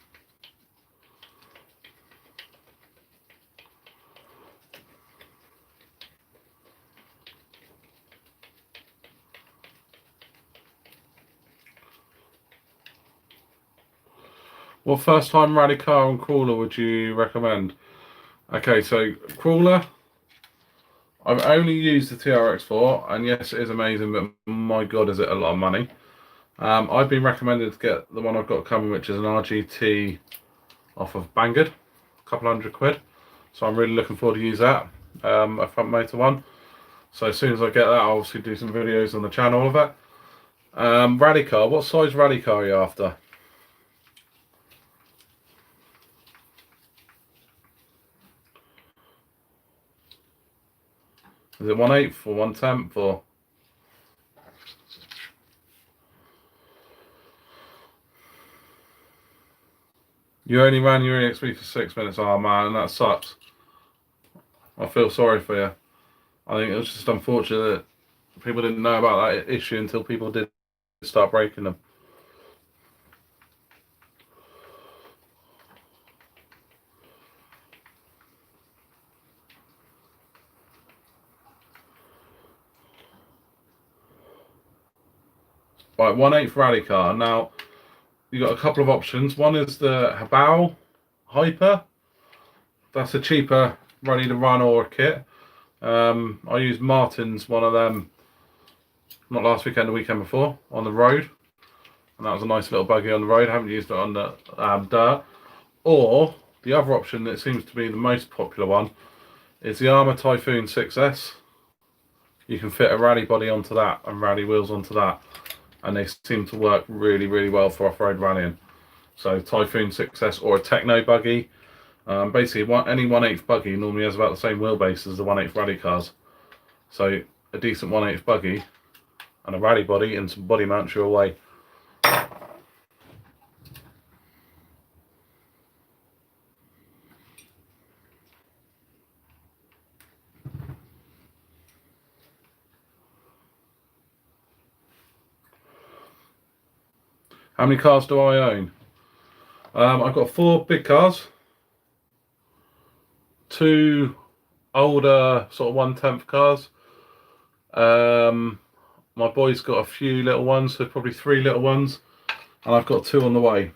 What first time rally car and crawler would you recommend? Okay, so crawler, I've only used the TRX4, and yes, it is amazing, but my god, is it a lot of money. I've been recommended to get the one I've got coming, which is an RGT off of Banggood, a couple £100. So I'm really looking forward to use that, a front motor one. So as soon as I get that, I'll obviously do some videos on the channel of it. Rally car, what size rally car are you after? Is it 1/8 or 1/10 or? You only ran your EXP for 6 minutes. Oh man, that sucks. I feel sorry for you. I think it was just unfortunate that people didn't know about that issue until people did start breaking them. Right, 1/8 rally car. Now, you got a couple of options. One is the Habao Hyper. That's a cheaper ready to run or kit. I used Martin's, one of them, not last weekend, the weekend before, on the road. And that was a nice little buggy on the road. I haven't used it on the dirt. Or, the other option that seems to be the most popular one is the Armour Typhoon 6S. You can fit a rally body onto that and rally wheels onto that. And they seem to work really, really well for off-road rallying. So Typhoon 6S or a Techno buggy. Basically, any 1/8 buggy normally has about the same wheelbase as the 1/8 rally cars. So a decent 1/8 buggy and a rally body and some body mounts your way. How many cars do I own? I've got 4 big cars, 2 older sort of 1/10 cars. My boy's got a few little ones, so probably 3 little ones, and I've got 2 on the way.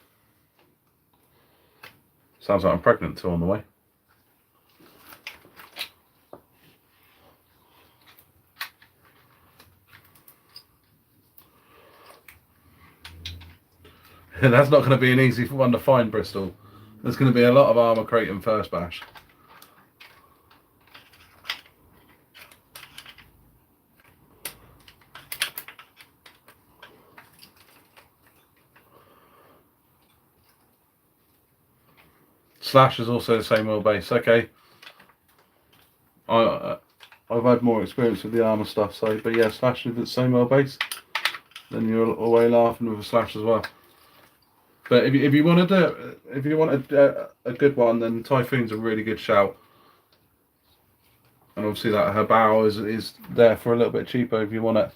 Sounds like I'm pregnant. 2 on the way. That's not going to be an easy one to find, Bristol. There's going to be a lot of armour crate in first bash. Slash is also the same wheelbase. Okay. I've had more experience with the armour stuff, so but yeah, Slash with the same wheelbase, then you're away laughing with a Slash as well. But if you want to do, if you want a good one, then Typhoon's a really good shout. And obviously that her bow is there for a little bit cheaper if you want it.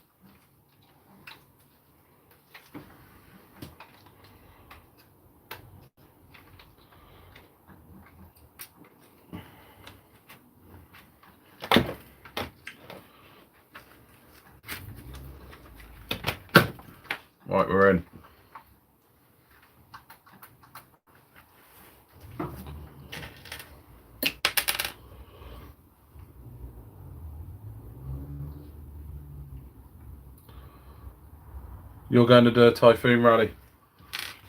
Right, we're in. You're going to do a Typhoon rally.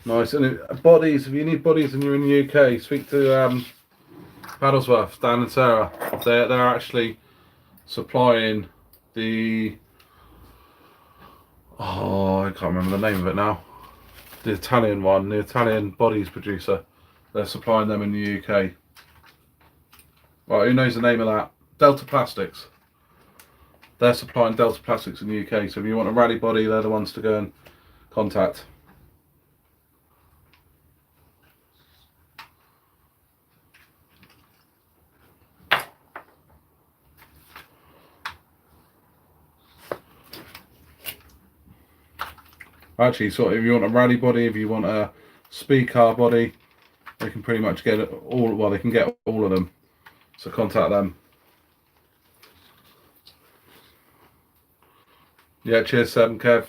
Nice. And bodies, if you need bodies and you're in the UK, speak to Paddlesworth, Dan and Sarah. They're actually supplying the, oh, I can't remember the name of it now. The Italian one, the Italian bodies producer. They're supplying them in the UK. Right, who knows the name of that? Delta Plastics. They're supplying Delta Plastics in the UK, so if you want a rally body, they're the ones to go and contact. Actually, so if you want a rally body, if you want a speed car body, they can pretty much get it all. Well, they can get all of them. So contact them. Yeah, cheers, Seb and Kev.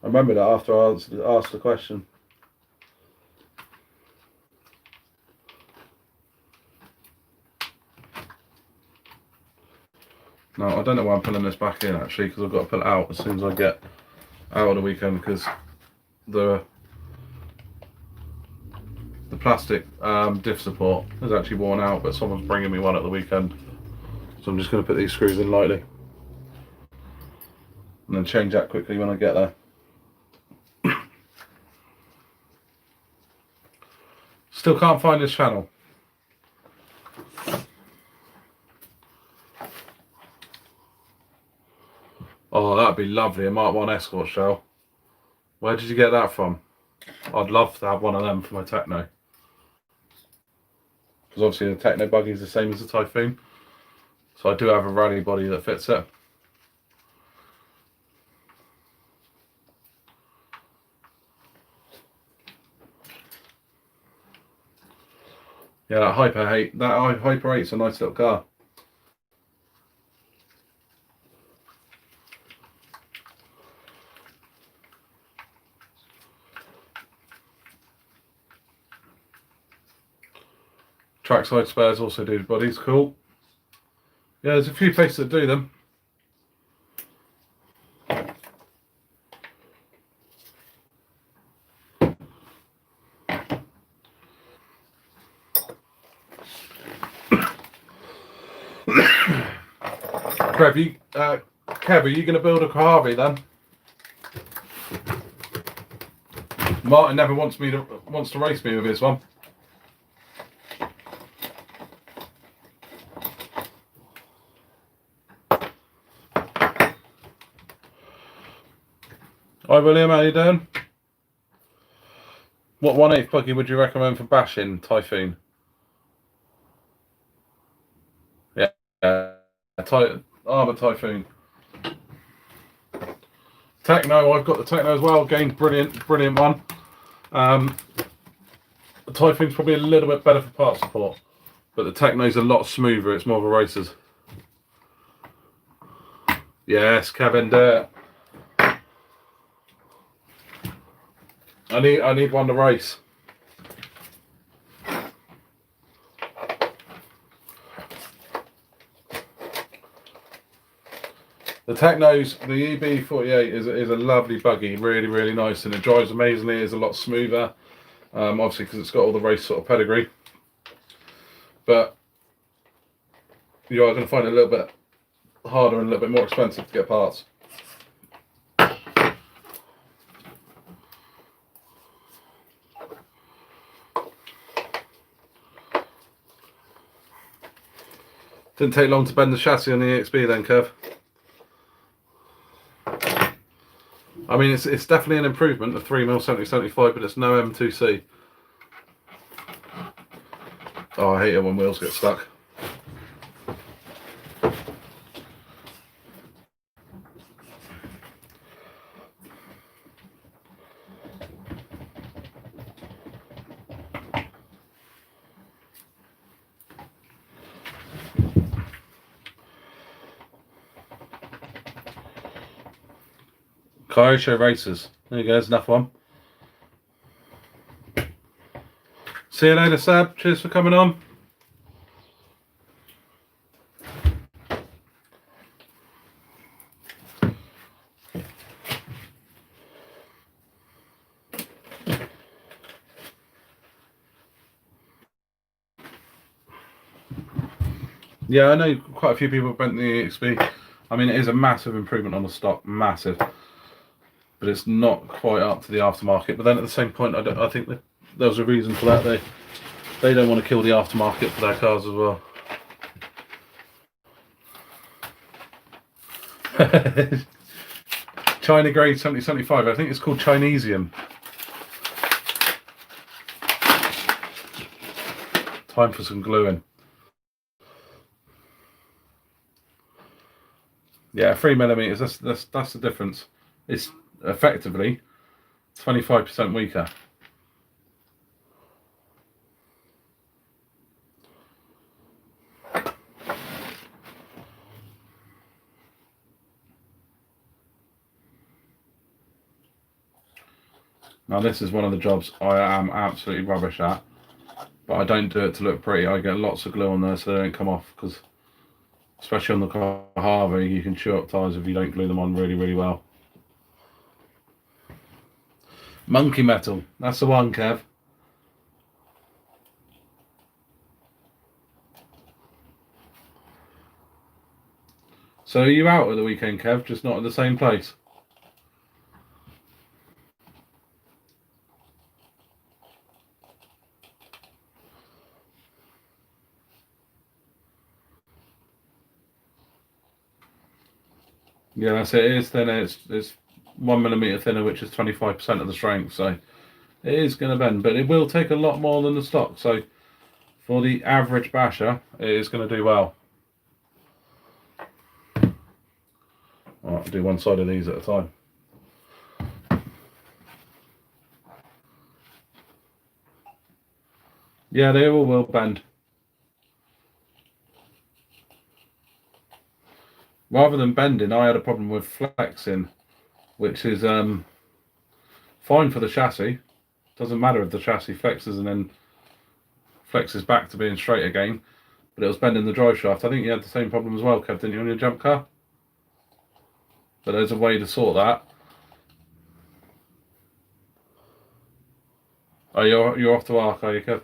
I remember that after I asked the question. No, I don't know why I'm pulling this back in actually, because I've got to pull it out as soon as I get out of the weekend, because the plastic diff support is actually worn out, but someone's bringing me one at the weekend. So I'm just going to put these screws in lightly and then change that quickly when I get there. Still can't find this channel. Oh, that'd be lovely, a Mark 1 Escort shell. Where did you get that from? I'd love to have one of them for my Techno. Because obviously the Techno buggy is the same as the Typhoon. So I do have a rally body that fits it. Yeah, that Hyper 8's a nice little car. Trackside spares also do the bodies, cool. Yeah, there's a few places that do them. Kev, are you going to build a Harvey then? Martin never wants to race me with his one. Hi William, how you doing? What 1/8 buggy would you recommend for bashing Typhoon? Yeah, Armour Typhoon. Techno, I've got the Techno as well. Again, brilliant one. The Typhoon's probably a little bit better for part support, but the Techno's a lot smoother. It's more of a racer's. Yes, Kevin, do it. I need one to race. The Techno's, the EB48 is a lovely buggy, really nice, and it drives amazingly. It's a lot smoother, obviously because it's got all the race sort of pedigree. But you are going to find it a little bit harder and a little bit more expensive to get parts. Didn't take long to bend the chassis on the EXB then, Kev. I mean, it's definitely an improvement, the 3mm 7075, but it's no M2C. Oh, I hate it when wheels get stuck. Kyosho Racers. There you go, there's enough one. See you later, Sab. Cheers for coming on. Yeah, I know quite a few people have bent the EXB. I mean, it is a massive improvement on the stock, massive. But it's not quite up to the aftermarket. But then at the same point, I think that there was a reason for that. They don't want to kill the aftermarket for their cars as well. China grade 7075. I think it's called Chinesium. Time for some gluing. Yeah, 3mm. That's the difference. It's effectively 25% weaker. Now this is one of the jobs I am absolutely rubbish at, but I don't do it to look pretty. I get lots of glue on there so they don't come off, because especially on the Harvey, you can chew up tyres if you don't glue them on really, really well. Monkey metal, that's the one, Kev. So are you out at the weekend, Kev, just not at the same place? Yeah, that's it. It is thinner. It's 1mm thinner, which is 25% of the strength. So it is going to bend, but it will take a lot more than the stock. So for the average basher, it is going to do well. I'll do one side of these at a time. Yeah, they all will bend. Rather than bending, I had a problem with flexing, which is fine for the chassis. Doesn't matter if the chassis flexes and then flexes back to being straight again, but it was bending the drive shaft. I think you had the same problem as well, Kev, didn't you, on your jump car? But there's a way to sort that. Oh, you're off to Arc, are you, Kev?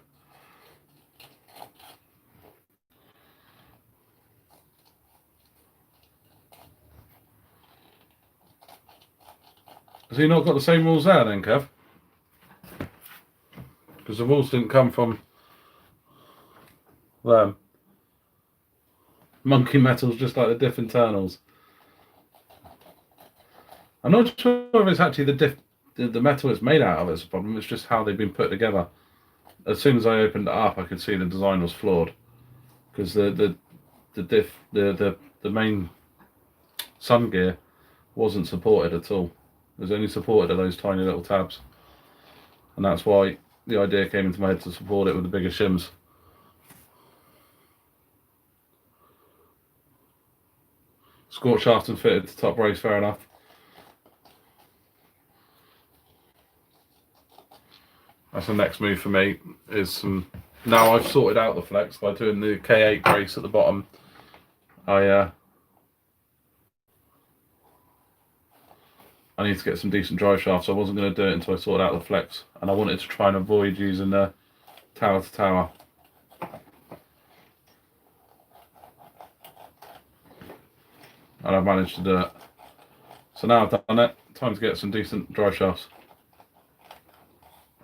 Has he not got the same rules there then, Kev? Because the rules didn't come from them. Monkey metal's just like the diff internals. I'm not sure if it's actually the metal it's made out of is a problem. It's just how they've been put together. As soon as I opened it up, I could see the design was flawed, because the main sun gear wasn't supported at all. It was only supported at those tiny little tabs, and that's why the idea came into my head to support it with the bigger shims. Scorch shaft and fitted to top brace, fair enough. That's the next move for me, is some. Now I've sorted out the flex by doing the K8 brace at the bottom. I need to get some decent drive shafts, so I wasn't going to do it until I sorted out the flex, and I wanted to try and avoid using the tower to tower. And I've managed to do it. So now I've done it, time to get some decent drive shafts.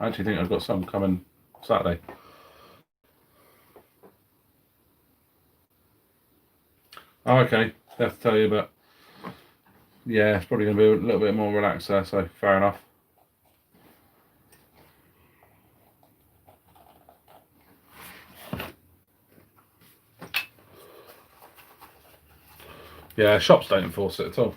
I actually think I've got some coming Saturday. Oh, okay, I have to tell you, but yeah, it's probably going to be a little bit more relaxed there, so fair enough. Yeah, shops don't enforce it at all.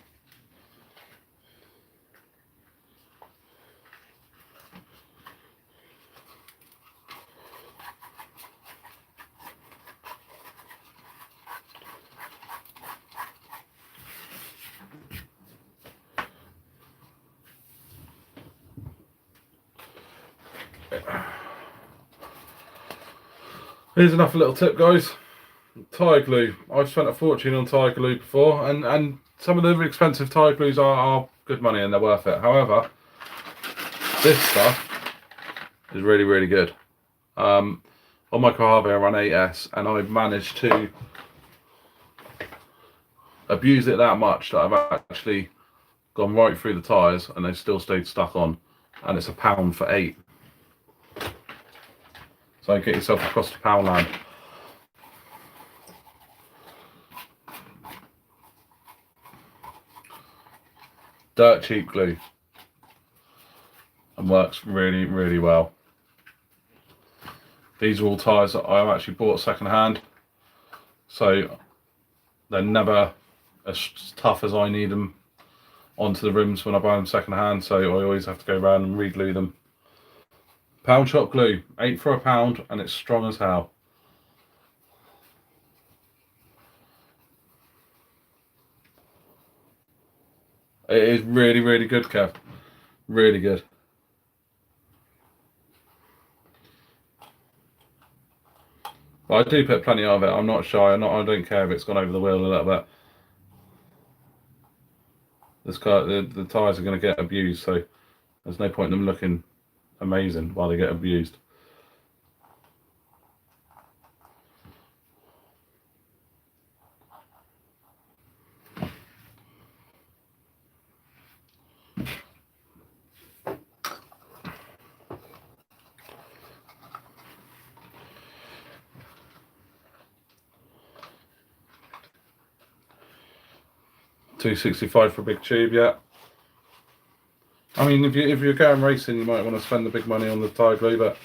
Here's another little tip, guys. Tyre glue. I've spent a fortune on tyre glue before, and some of the expensive tyre glues are good money and they're worth it. However, this stuff is really, really good. On my Mojave I run 8S, and I've managed to abuse it that much that I've actually gone right through the tyres and they still stayed stuck on, and it's £1 for 8. So get yourself across the pound land. Dirt cheap glue, and works really, really well. These are all tyres that I've actually bought second hand, so they're never as tough as I need them onto the rims when I buy them second hand, so I always have to go around and re-glue them. Pound shop glue, 8 for £1, and it's strong as hell. It is really, really good, Kev. Really good. But I do put plenty of it. I'm not shy. I don't care if it's gone over the wheel a little bit. This car, the tyres are going to get abused, so there's no point in them looking amazing while they get abused. £265 for a big tube, yeah. I mean, if you're going racing, you might want to spend the big money on the tyre glue, but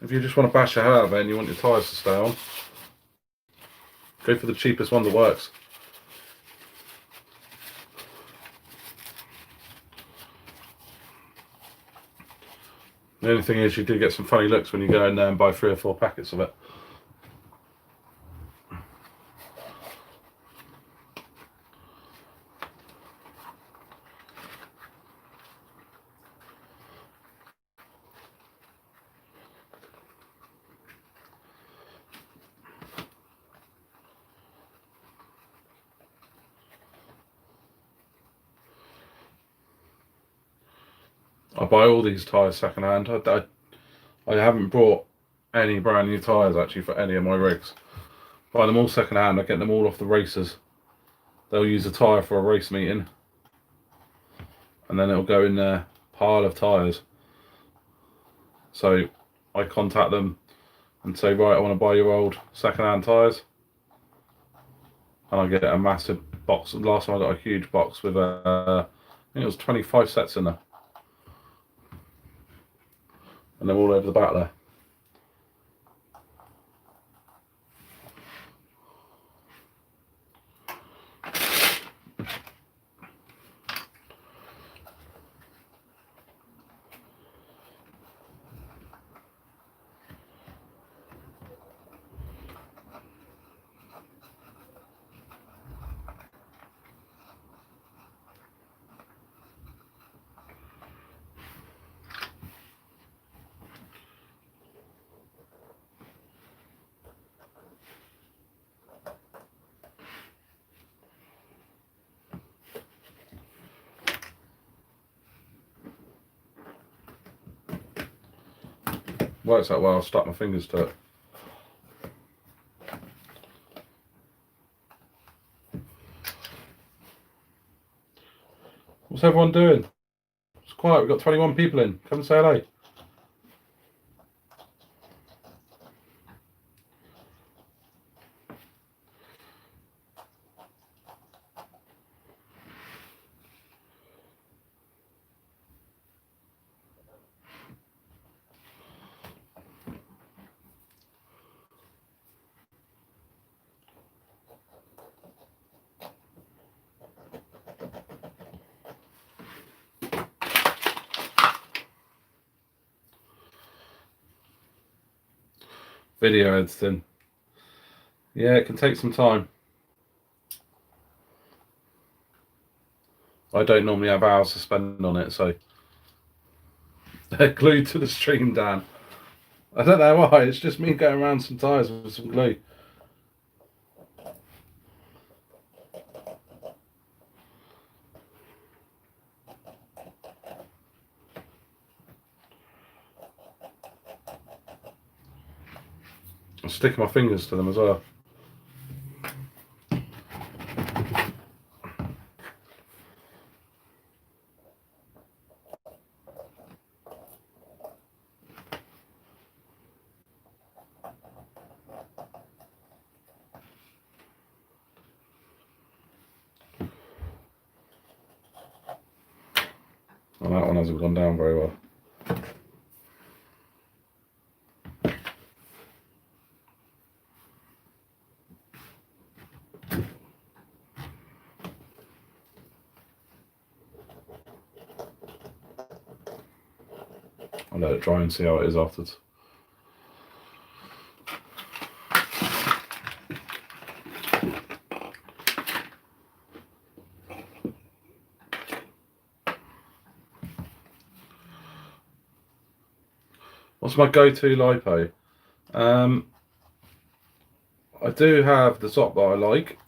if you just want to bash the hell out of it and you want your tyres to stay on, go for the cheapest one that works. The only thing is you do get some funny looks when you go in there and buy 3 or 4 packets of it. I buy all these tyres second hand. I haven't bought any brand new tyres actually for any of my rigs. Buy them all second hand. I get them all off the racers. They'll use a tyre for a race meeting, and then it'll go in their pile of tyres. So I contact them and say, right, I want to buy your old second hand tyres, and I get a massive box. Last time I got a huge box with I think it was 25 sets in there. And they're all over the back there. Works out well. I'll stuck my fingers to it. What's everyone doing? It's quiet. We've got 21 people in. Come and say hello. Video editing. Yeah, it can take some time. I don't normally have hours to spend on it, so they're glued to the stream, Dan. I don't know why, it's just me going around some tyres with some glue. I'm sticking my fingers to them as well. Well, that one hasn't gone down very well. I'll let it dry and see how it is afterwards. What's my go-to LiPo? I do have the top that I like.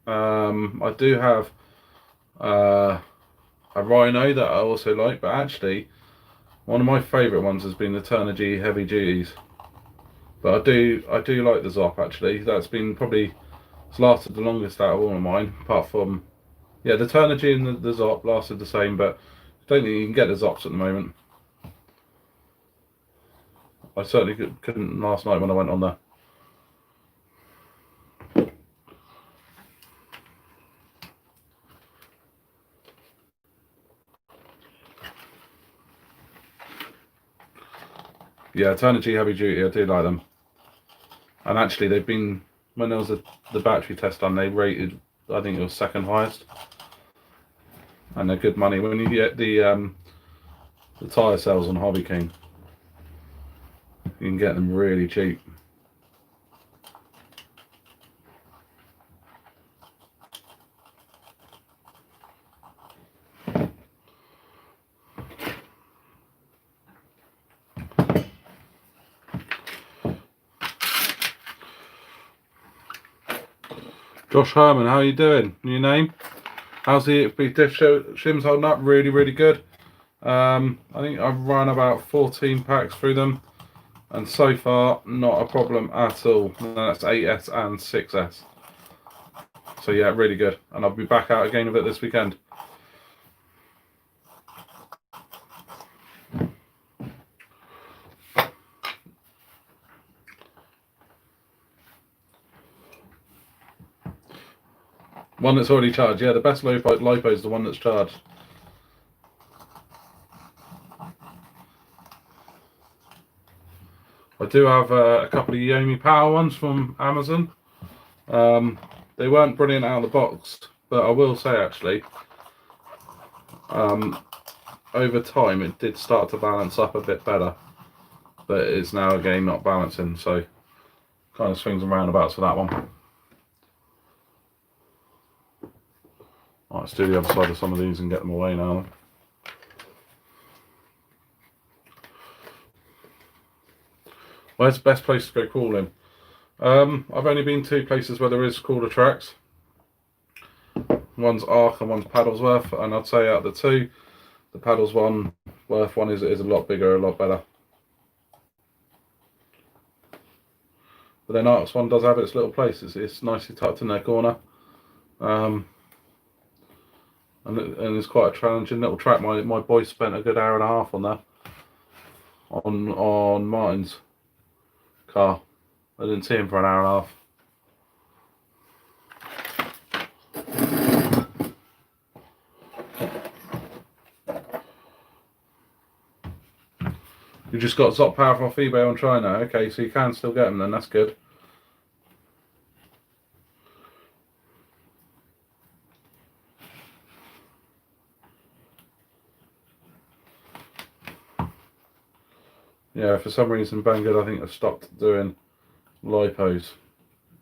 I do have a Rhino that I also like, but actually one of my favourite ones has been the Turner G Heavy Duties. But I do like the Zop actually. That's been probably, it's lasted the longest out of all of mine, apart from, yeah, the Turner G and the Zop lasted the same, but I don't think you can get the Zops at the moment. I certainly couldn't last night when I went on there. Yeah, Turner G Heavy Duty, I do like them. And actually they've been, when there was the battery test done, they rated, I think it was second highest. And they're good money. When you get the tyre sales on Hobby King, you can get them really cheap. Josh Herman, how are you doing? New name? How's the diff shims holding up? Really, really good. I think I've run about 14 packs through them, and so far not a problem at all. And that's 8S and 6S. So yeah, really good. And I'll be back out again with it this weekend. One that's already charged. Yeah, the best LiPo is the one that's charged. I do have a couple of Yomi Power ones from Amazon. They weren't brilliant out of the box, but I will say actually, over time it did start to balance up a bit better, but it's now again not balancing, so kind of swings and roundabouts for that one. Right, let's do the other side of some of these and get them away now. Where's the best place to go crawling? I've only been 2 places where there is crawler tracks. One's Ark and one's Paddlesworth, and I'd say out of the 2, the Paddlesworth one is a lot bigger, a lot better. But then Ark's one does have its little place. It's nicely tucked in their corner. And it's quite a challenging little track. My boy spent a good hour and a half on that. On Martin's car. I didn't see him for an hour and a half. You just got Zop Power off eBay on China. Okay, so you can still get them then, that's good. Yeah, for some reason Banggood I think have stopped doing LIPOs.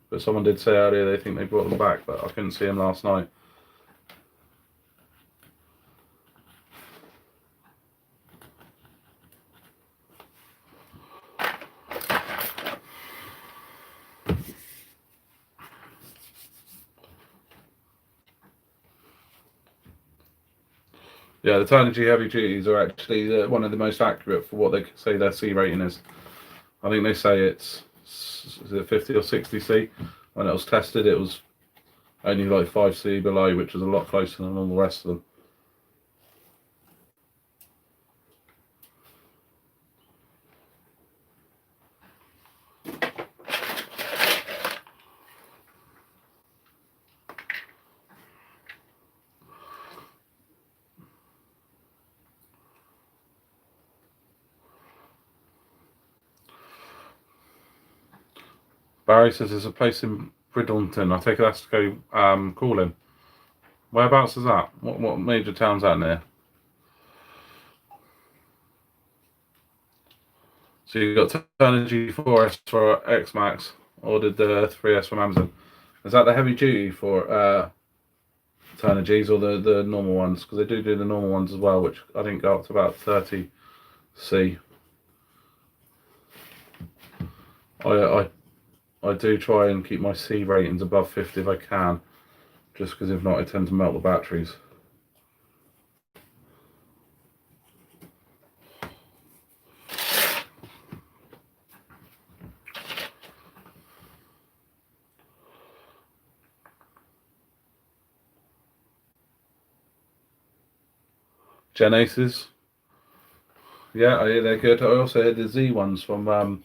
But someone did say earlier they think they brought them back, but I couldn't see them last night. Yeah, the Turnigy heavy duties are actually one of the most accurate for what they say their C rating is. I think they say it's, is it 50 or 60 C? When it was tested, it was only like 5 C below, which is a lot closer than all the rest of them. Barry says there's a place in Bridlington. I take it that's to go calling. Whereabouts is that? What major town's that near? So you got Turnigy 4S for X Max. Ordered the 3S from Amazon. Is that the heavy duty for Turnigys or the normal ones? Because they do the normal ones as well, which I think go up to about 30 C. I do try and keep my C ratings above 50 if I can, just because if not I tend to melt the batteries. Gen Aces, yeah, they're good. I also had the Z ones from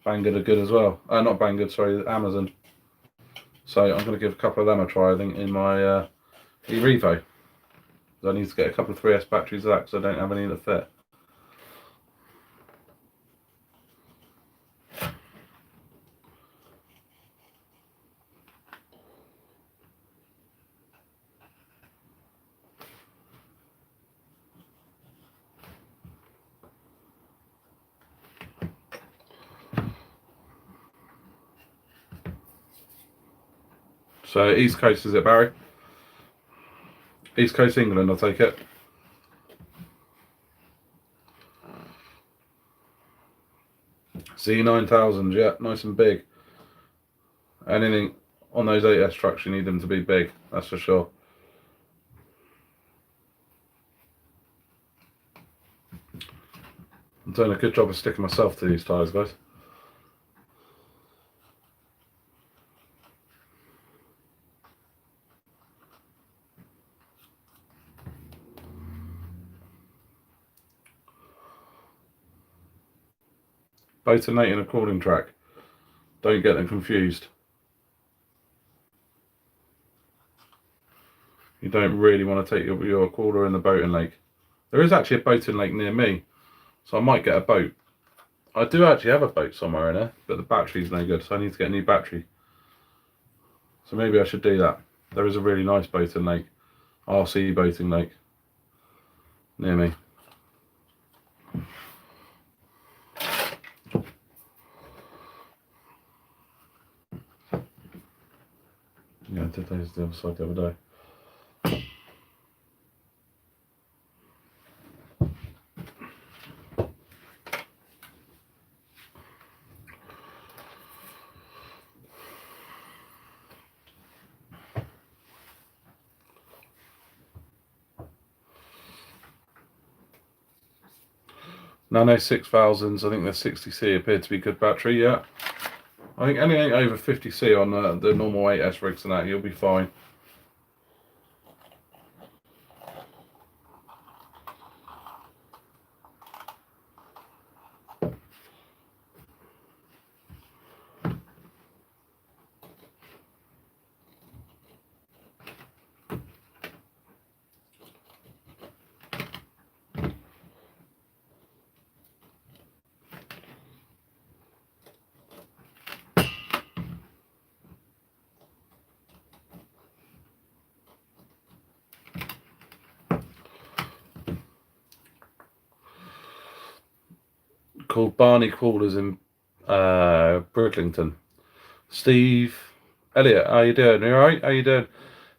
Banggood are good as well. Not Banggood, sorry, Amazon. So I'm going to give a couple of them a try, I think, in my eRevo. I need to get a couple of 3S batteries of that because I don't have any that fit. So East Coast, is it, Barry? East Coast England, I'll take it. Z9000, yeah, nice and big. Anything on those 8S trucks, you need them to be big, that's for sure. I'm doing a good job of sticking myself to these tyres, guys. Boating and a crawling track. Don't get them confused. You don't really want to take your crawler in the boating lake. There is actually a boating lake near me, so I might get a boat. I do actually have a boat somewhere in there, but the battery's no good, so I need to get a new battery. So maybe I should do that. There is a really nice boating lake, RC boating lake, near me. Yeah, I did those the other side the other day. Nano 6000s, I think they're 60C, appeared to be good battery, yeah. I think anything over 50C on the normal 8S rigs and that, you'll be fine. Called Barney Crawlers in Bridlington. Steve Elliot, how you doing? You alright? How you doing?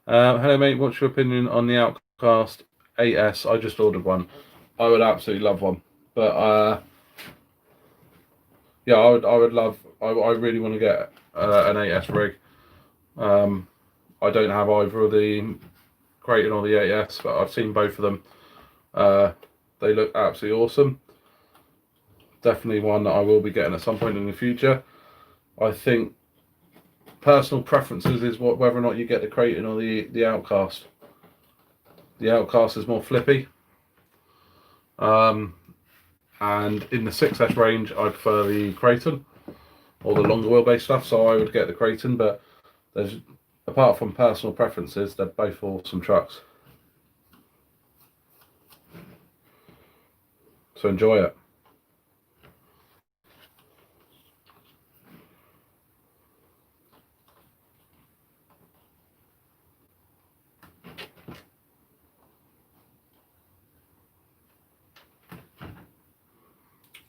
Hello mate, what's your opinion on the Outcast AS? I just ordered one. I would absolutely love one. But yeah, I really want to get an AS rig. I don't have either of the Kraton or the AS, but I've seen both of them. They look absolutely awesome. Definitely one that I will be getting at some point in the future. I think personal preferences is whether or not you get the Kraton or the Outcast. The Outcast is more flippy. And in the 6S range, I prefer the Kraton or the longer wheelbase stuff, so I would get the Kraton. But there's, apart from personal preferences, they're both awesome trucks. So enjoy it.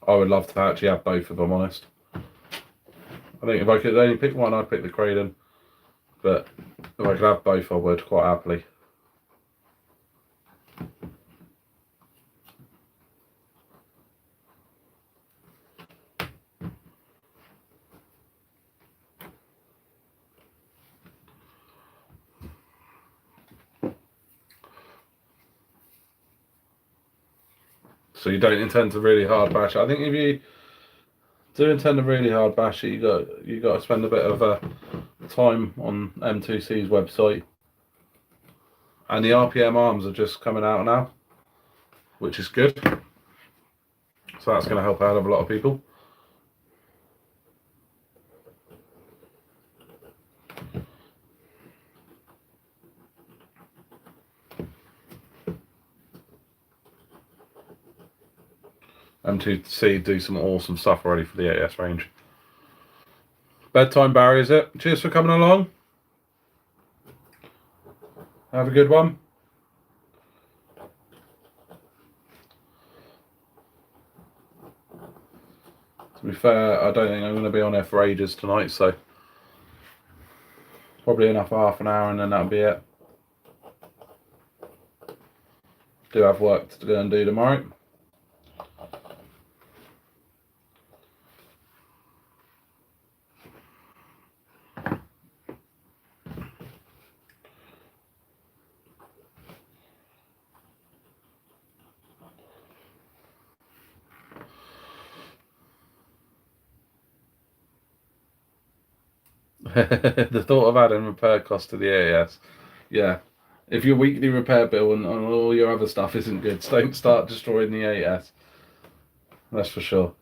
I would love to actually have both, if I'm honest. I think if I could only pick one, I'd pick the Kraton. But if I could have both, I would quite happily. So you don't intend to really hard bash it. I think if you do intend to really hard bash it, you got to spend a bit of time on M2C's website. And the RPM arms are just coming out now, which is good. So that's going to help out a lot of people. M2C do some awesome stuff already for the AS range. Bedtime Barry, is it? Cheers for coming along. Have a good one. To be fair, I don't think I'm going to be on there for ages tonight, so probably enough for half an hour and then that'll be it. Do have work to go and do tomorrow. The thought of adding repair cost to the AS. Yeah. If your weekly repair bill and all your other stuff isn't good, don't start destroying the AS. That's for sure.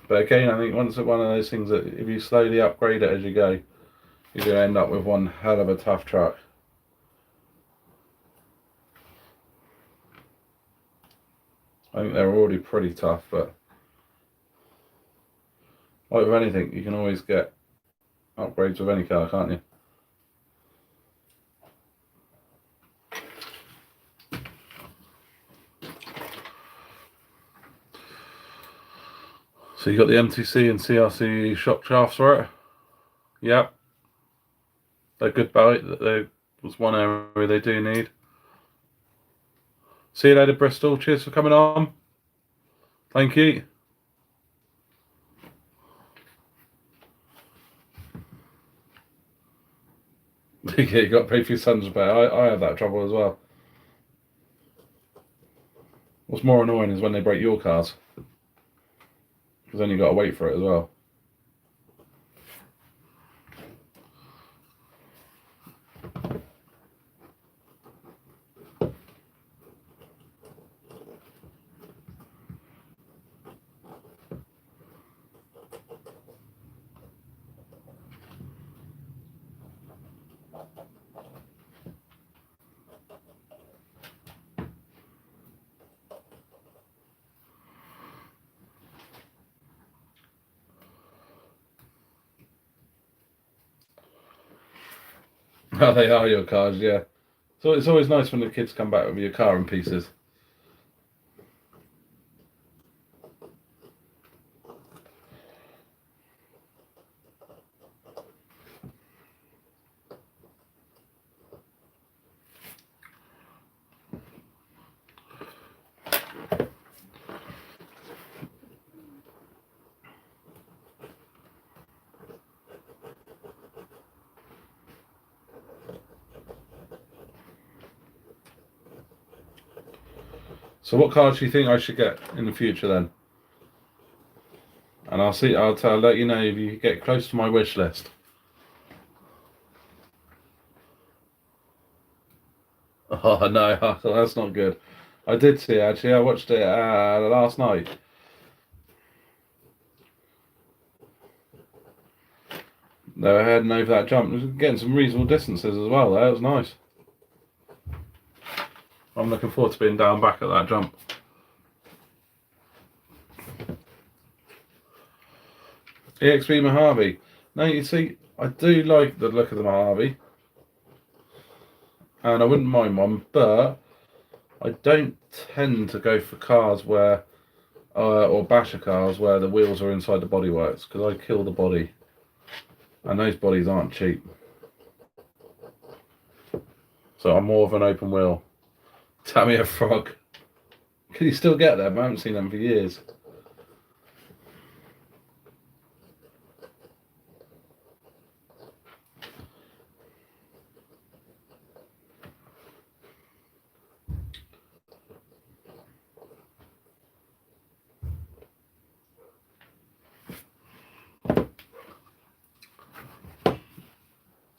But again, I think once it's one of those things that if you slowly upgrade it as you go, you're going to end up with one hell of a tough truck. I think they're already pretty tough, but like with anything, you can always get upgrades with any car, can't you? So you got the MTC and CRC shock shafts for it? Yep. They're good bite. There was one area they do need. See you later, Bristol. Cheers for coming on. Thank you. Yeah, you got to pay for your son's repair. I have that trouble as well. What's more annoying is when they break your cars, because then you got to wait for it as well. Oh, they are your cars, yeah. So it's always nice when the kids come back with your car in pieces. So what cars do you think I should get in the future then? And I'll let you know if you get close to my wish list. Oh no, that's not good. I did see it, actually. I watched it last night. They were heading over that jump. It was getting some reasonable distances as well. That was nice. I'm looking forward to being down back at that jump. EXP Mojave. Now you see, I do like the look of the Mojave, and I wouldn't mind one, but I don't tend to go for cars where, or basher cars where the wheels are inside the bodyworks, because I kill the body, and those bodies aren't cheap. So I'm more of an open wheel. Tell me a frog. Can you still get them? I haven't seen them for years.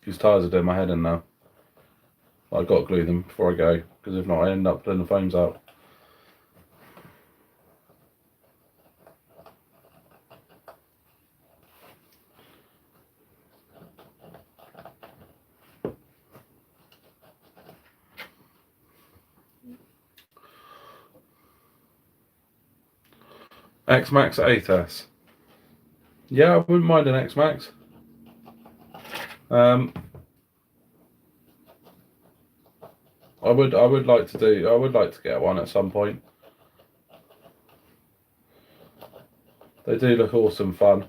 These tyres are doing my head in now. I've got to glue them before I go, because if not I end up pulling the foams out. X-Max 8S. Yeah, I wouldn't mind an X-Max. I would like to get one at some point. They do look awesome fun.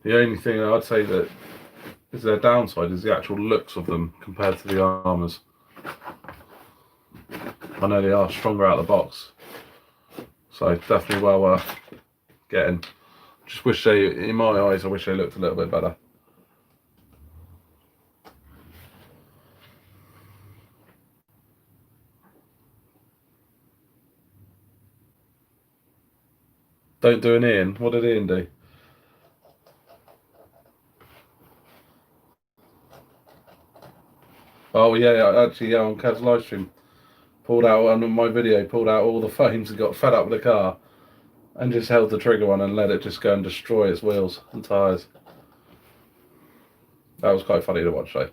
The only thing I'd say that is their downside is the actual looks of them compared to the Armours. I know they are stronger out of the box, so definitely well worth getting. Just wish they, in my eyes, I wish they looked a little bit better. Don't do an Ian. What did Ian do? Oh yeah, actually, yeah, on Kev's live stream, pulled out on my video, pulled out all the foams and got fed up with the car, and just held the trigger on and let it just go and destroy its wheels and tyres. That was quite funny to watch though.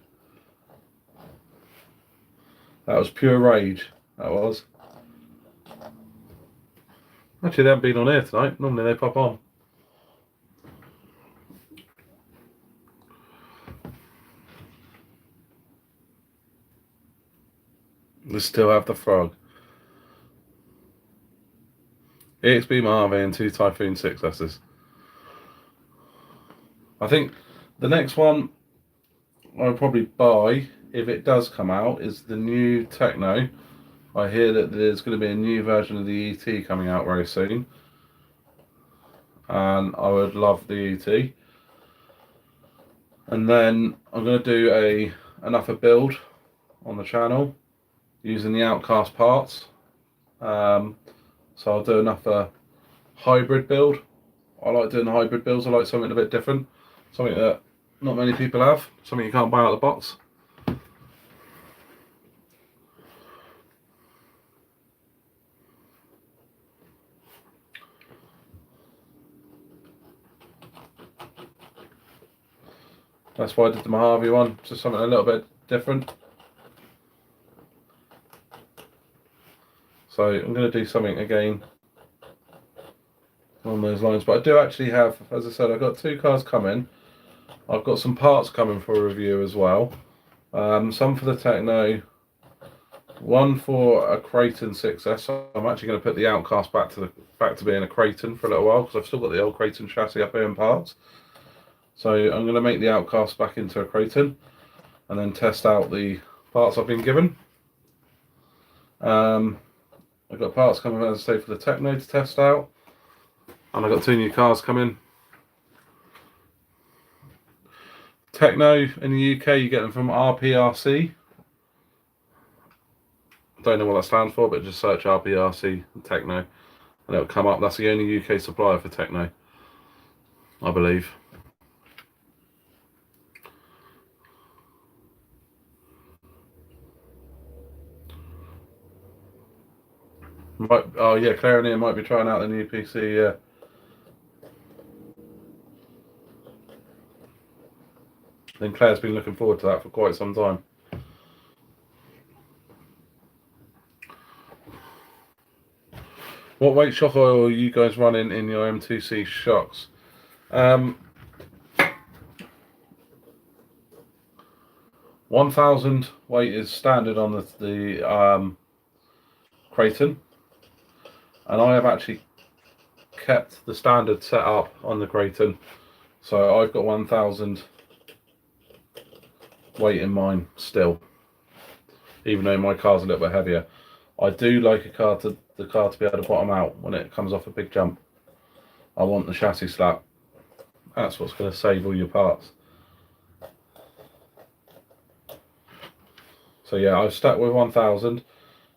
That was pure rage. That was. Actually, they haven't been on here tonight. Normally they pop on. They still have the frog. EXP Mojave and 2 Typhoon 6S's. I think the next one I'll probably buy, if it does come out, is the new Techno. I hear that there's going to be a new version of the ET coming out very soon, and I would love the ET. And then I'm going to do another build on the channel using the Outcast parts. So I'll do another hybrid build. I like doing hybrid builds. I like something a bit different, something that not many people have, something you can't buy out of the box. That's why I did the Mojave one, just something a little bit different. So I'm going to do something again on those lines. But I do actually have, as I said, I've got 2 cars coming. I've got some parts coming for a review as well. Some for the Techno, one for a Creighton 6S. So I'm actually going to put the Outcast back to being a Creighton for a little while, because I've still got the old Creighton chassis up here in parts. So I'm going to make the Outcast back into a Creighton and then test out the parts I've been given. I've got parts coming, as I say, for the Techno to test out, and I've got 2 new cars coming. Techno in the UK, you get them from RPRC. Don't know what that stands for, but just search RC Techno and it'll come up. That's the only UK supplier for Techno, I believe. Oh yeah, Claire and Ian might be trying out the new PC, yeah. I think Claire's been looking forward to that for quite some time. What weight shock oil are you guys running in your M2C shocks? 1000 weight is standard on the Kraton, and I have actually kept the standard set up on the Kraton, so I've got 1000 weight in mine still, even though my car's a little bit heavier. I do like the car to be able to bottom out when it comes off a big jump. I want the chassis slap. That's what's going to save all your parts. So yeah, I've stuck with 1000.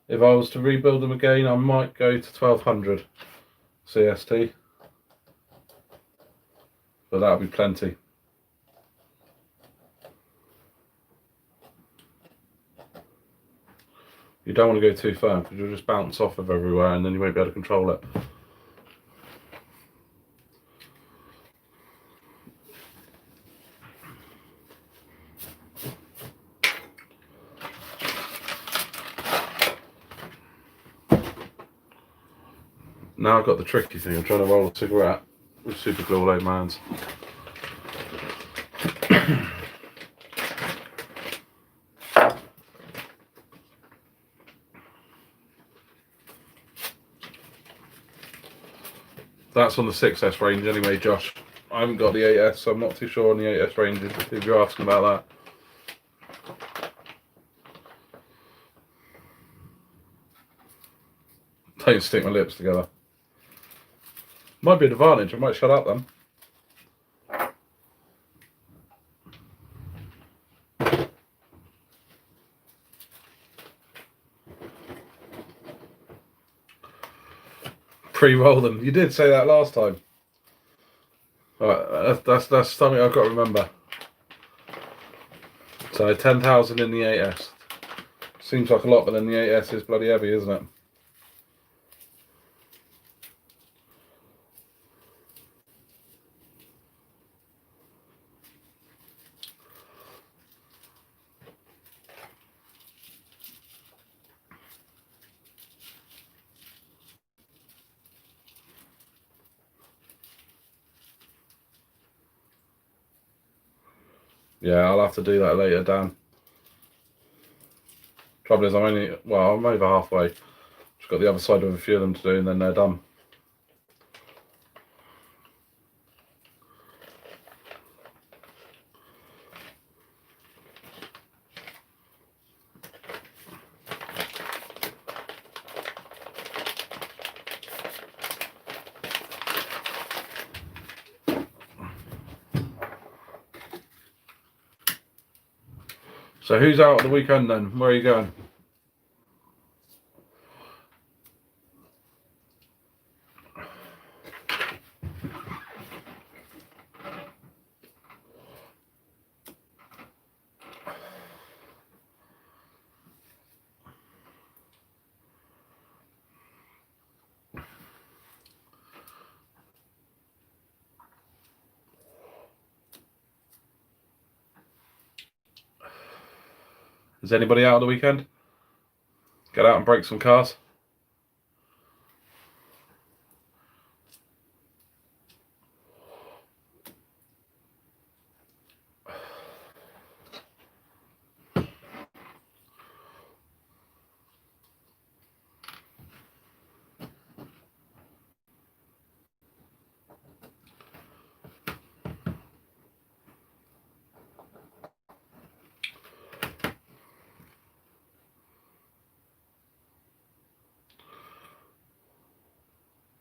If I was to rebuild them again, I might go to 1200 CST, but that'll be plenty. You don't want to go too firm because you'll just bounce off of everywhere and then you won't be able to control it. Now I've got the tricky thing, I'm trying to roll a cigarette with super glue all over my hands. That's on the 6S range anyway, Josh. I haven't got the 8S, so I'm not too sure on the 8S range if you're asking about that. Don't stick my lips together. Might be an advantage, I might shut up then. Pre-roll them. You did say that last time. Alright, that's something I've got to remember. So 10,000 in the 8S. Seems like a lot, but then the 8S is bloody heavy, isn't it? Yeah, I'll have to do that later, Dan. Trouble is, I'm over halfway. Just got the other side of a few of them to do, and then they're done. So who's out at the weekend then? Where are you going? Is anybody out on the weekend? Get out and break some cars?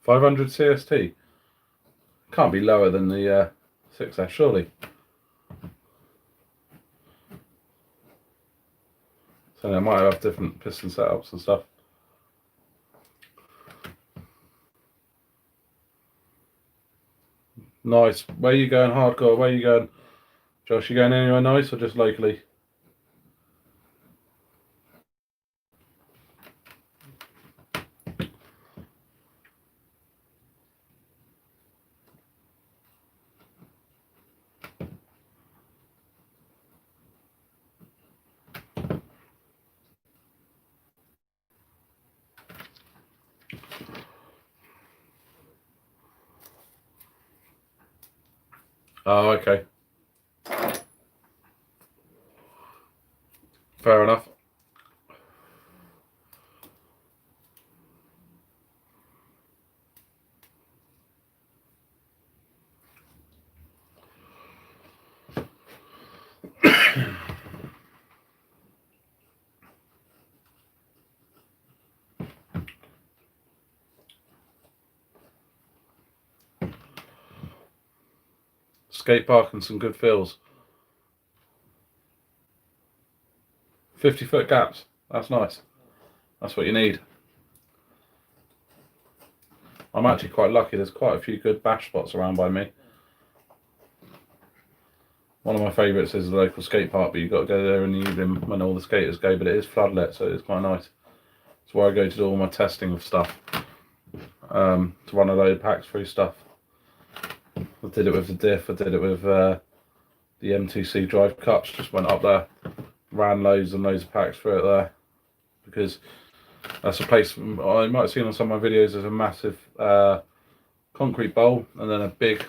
$500 CST? Can't be lower than the 6S, surely. Let's And I might have different piston setups and stuff. Nice. Where you going, hardcore? Where you going? Josh, you going anywhere nice or just locally? Oh, okay. Fair enough. Skate park and some good fills. 50-foot gaps. That's nice. That's what you need. I'm actually quite lucky. There's quite a few good bash spots around by me. One of my favourites is the local skate park, but you've got to go there in the evening when all the skaters go, but it is floodlit, so it's quite nice. It's where I go to do all my testing of stuff, to run a load of packs through stuff. I did it with the diff, I did it with the M2C drive cups, just went up there, ran loads and loads of packs through it there, because that's a place, I might have seen on some of my videos, there's a massive concrete bowl and then a big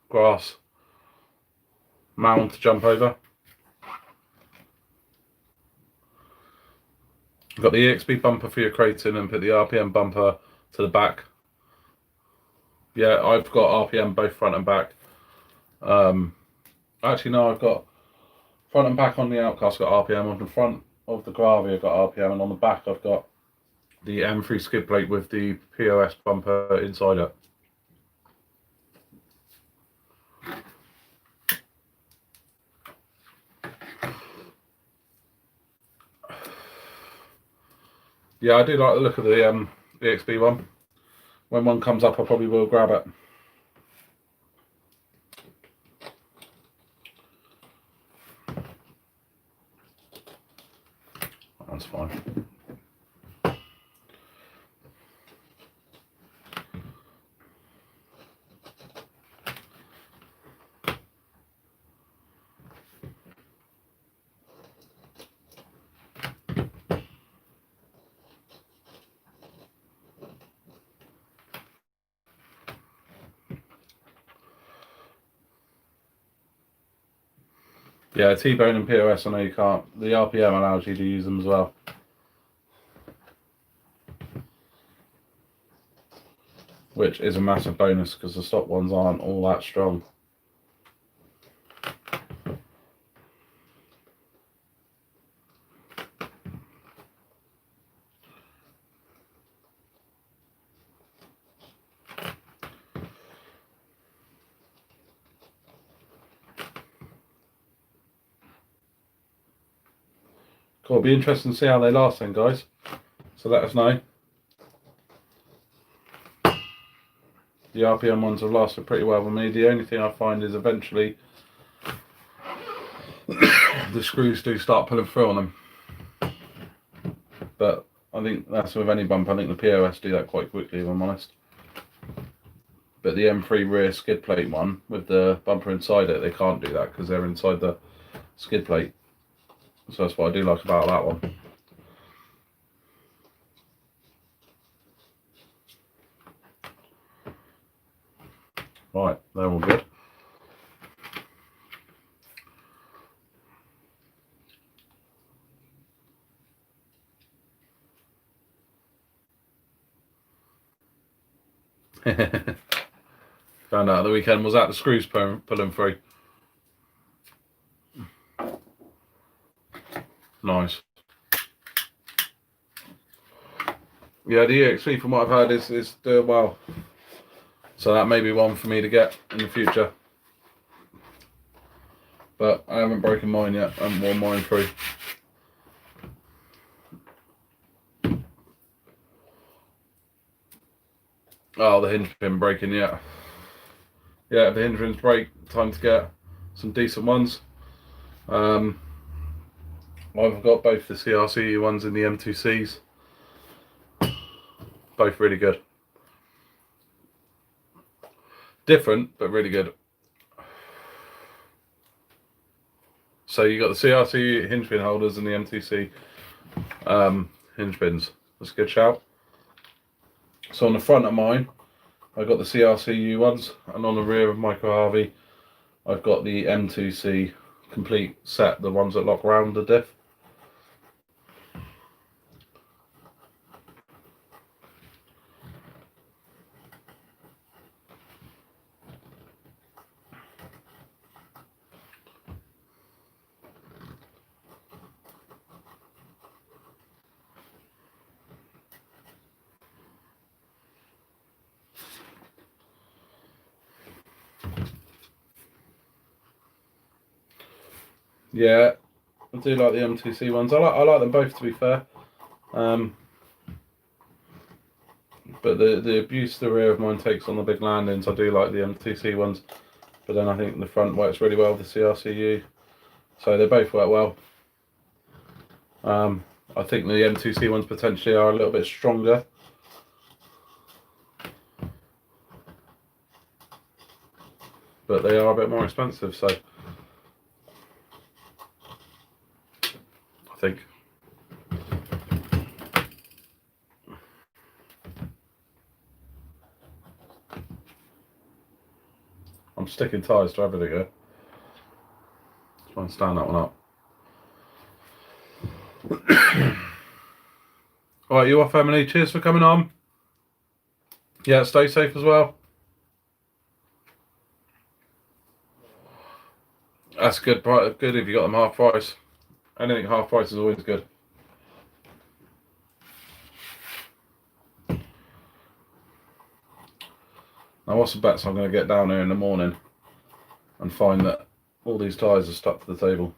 grass mound to jump over. You've got the EXP bumper for your crating and put the RPM bumper to the back. Yeah, I've got RPM both front and back. Actually no, I've got front and back on the Outcast, got RPM. On the front of the Gravy I've got RPM, and on the back I've got the M3 skid plate with the POS bumper inside it. Yeah, I do like the look of the EXP one. When one comes up, I probably will grab it. That's fine. Yeah, T-Bone and POS, I know you can't. The RPM allows you to use them as well. Which is a massive bonus because the stock ones aren't all that strong. Cool, it'll be interesting to see how they last then, guys. So let us know. The RPM ones have lasted pretty well with me. The only thing I find is eventually the screws do start pulling through on them. But I think that's with any bump. I think the POS do that quite quickly, if I'm honest. But the M3 rear skid plate one with the bumper inside it, they can't do that because they're inside the skid plate. So that's what I do like about that one. Right, they're all good. Found out the weekend was that the screws pulling through. Nice. Yeah, the EXP from what I've heard is doing well. So that may be one for me to get in the future. But I haven't broken mine yet. I haven't worn mine through. Oh, the hinge pin breaking, yeah. Yeah, if the hinge pins break, time to get some decent ones. I've got both the CRC ones and the M2Cs. Both really good. Different, but really good. So you got the CRC hinge pin holders and the M2C hinge pins. That's a good shout. So on the front of mine, I've got the CRCU ones, and on the rear of Micro Harvey, I've got the M2C complete set, the ones that lock around the diff. Yeah, I do like the M2C ones. I like them both, to be fair. But the abuse the rear of mine takes on the big landings, I do like the M2C ones. But then I think the front works really well with the CRCU. So they both work well. I think the M2C ones potentially are a little bit stronger. But they are a bit more expensive, so I think. I'm sticking ties to everything here. Try and stand that one up. Alright, you off, Emily? Cheers for coming on. Yeah, stay safe as well. That's good. Good if you got them half price. Anything half price is always good. Now, what's the bets I'm going to get down here in the morning and find that all these ties are stuck to the table?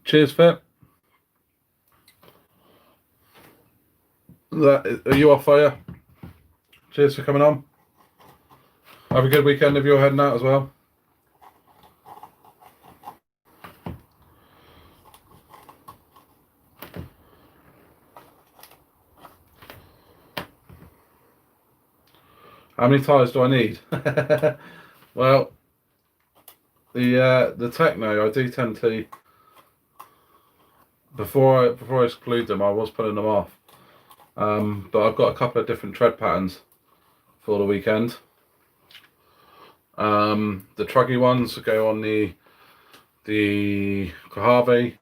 Cheers, Fit. Are you off fire? Cheers for coming on. Have a good weekend if you're heading out as well. How many tyres do I need? Well, the Techno, I do tend to, before I exclude them, I was pulling them off. But I've got a couple of different tread patterns for the weekend. The truggy ones go on the Cojave,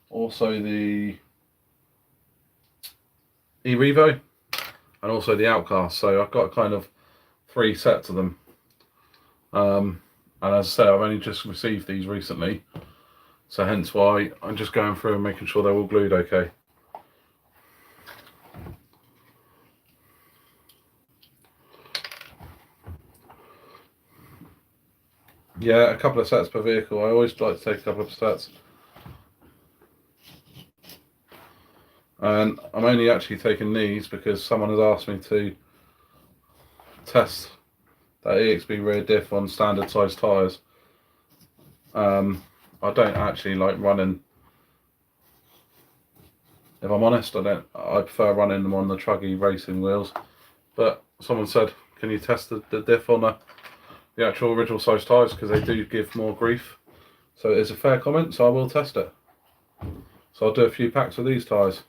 also the eRevo, and also the Outcast. So I've got kind of 3 sets of them. And as I said, I've only just received these recently, so hence why I'm just going through and making sure they're all glued okay. Yeah, a couple of sets per vehicle. I always like to take a couple of sets. And I'm only actually taking these because someone has asked me to test that EXB rear diff on standard size tyres. I don't actually like running, if I'm honest, I prefer running them on the truggy racing wheels. But someone said, can you test the diff on the actual original size tyres, because they do give more grief. So it is a fair comment, so I will test it. So I'll do a few packs of these tyres.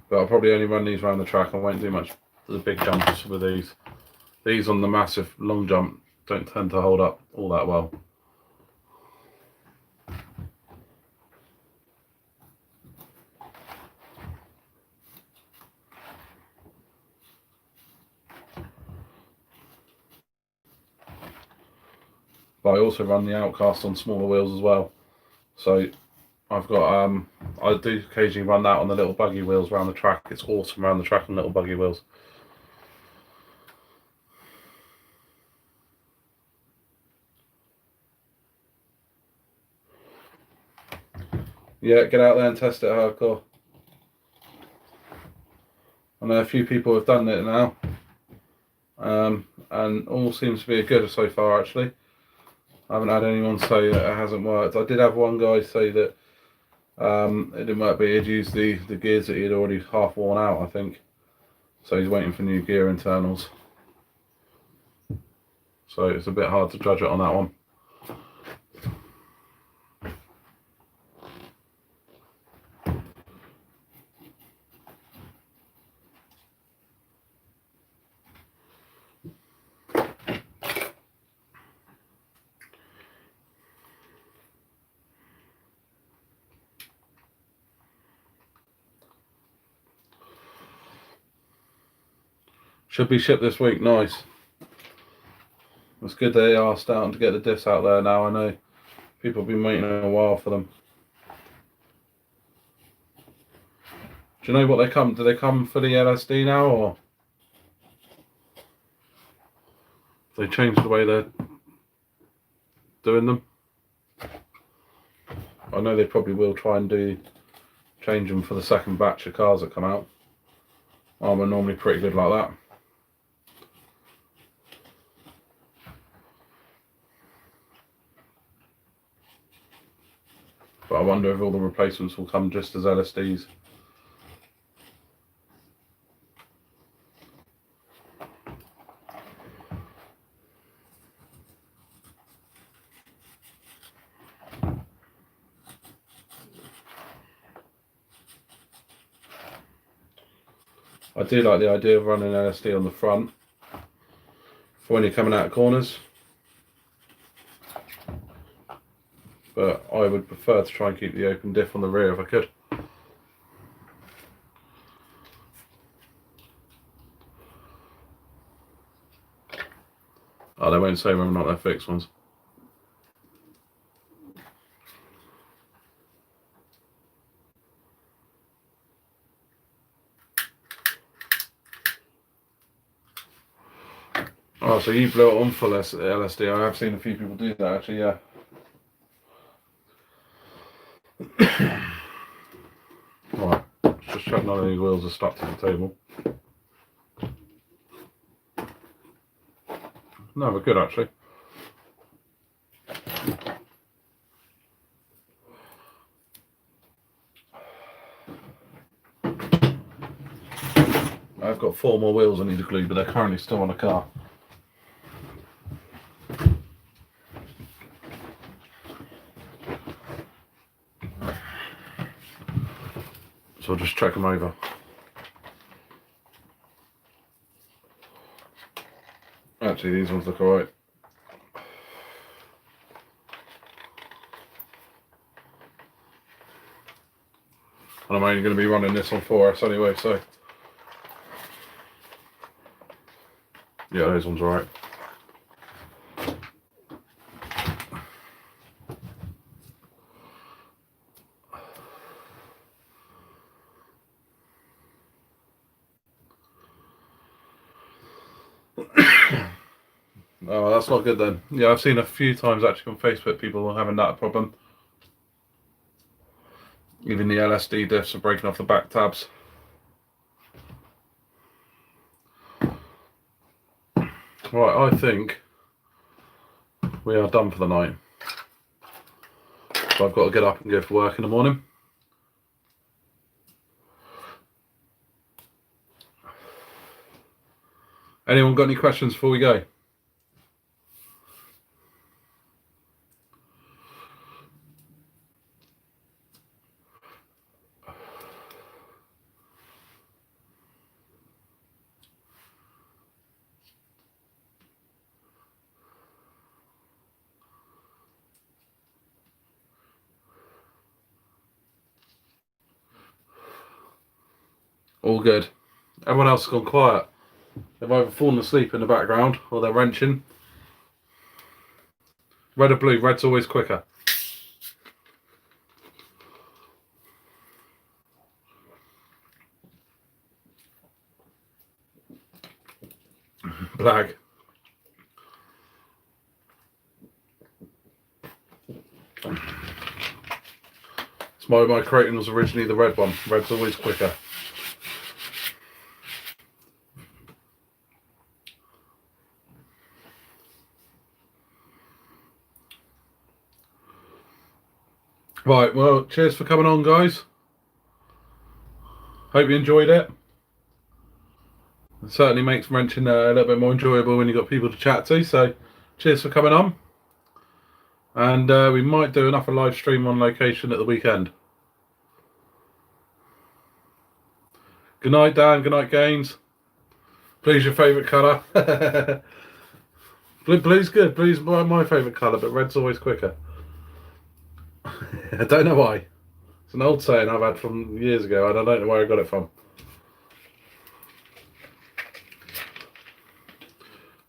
But I'll probably only run these around the track. I won't do much the big jumpers with these. These on the massive long jump don't tend to hold up all that well. But I also run the Outcast on smaller wheels as well. So I've got I do occasionally run that on the little buggy wheels around the track. It's awesome around the track on little buggy wheels. Yeah, get out there and test it hardcore. I know a few people have done it now, and all seems to be good so far actually. I haven't had anyone say that it hasn't worked. I did have one guy say that it didn't work, but he'd used the gears that he'd already half worn out, I think. So he's waiting for new gear internals. So it's a bit hard to judge it on that one. Should be shipped this week, nice. It's good they are starting to get the diffs out there now. I know people have been waiting a while for them. Do you know what they come? Do they come for the LSD now, or have they changed the way they're doing them? I know they probably will try and change them for the second batch of cars that come out. We're normally pretty good like that. But I wonder if all the replacements will come just as LSDs. I do like the idea of running LSD on the front for when you're coming out of corners, but I would prefer to try and keep the open diff on the rear if I could. Oh, they won't say whether or not they're fixed ones. Oh, so you blew it on full LSD. I have seen a few people do that actually, yeah. Right, just check none of these wheels are stuck to the table. No, we're good actually. I've got 4 more wheels I need to glue, but they're currently still on the car. So I'll just check them over. Actually, these ones look alright. And I'm only going to be running this on 4S anyway, so yeah, those ones are alright. Oh, that's not good then. Yeah, I've seen a few times actually on Facebook people having that problem. Even the LSD diffs are breaking off the back tabs. Right, I think we are done for the night. So I've got to get up and go for work in the morning. Anyone got any questions before we go? All good. Everyone else has gone quiet. They've either fallen asleep in the background or they're wrenching. Red or blue? Red's always quicker. Black. It's my Kraton was originally the red one. Red's always quicker. Right, well, cheers for coming on, guys. Hope you enjoyed it. It certainly makes wrenching a little bit more enjoyable when you've got people to chat to, so cheers for coming on. And we might do another live stream on location at the weekend. Good night, Dan. Good night, Gaines. Blue's your favourite colour. Blue's good. Blue's my favourite colour, but red's always quicker. I don't know why. It's an old saying I've had from years ago, and I don't know where I got it from.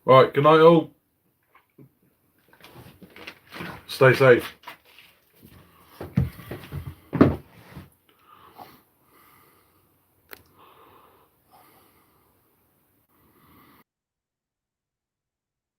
Right, good night all. Stay safe.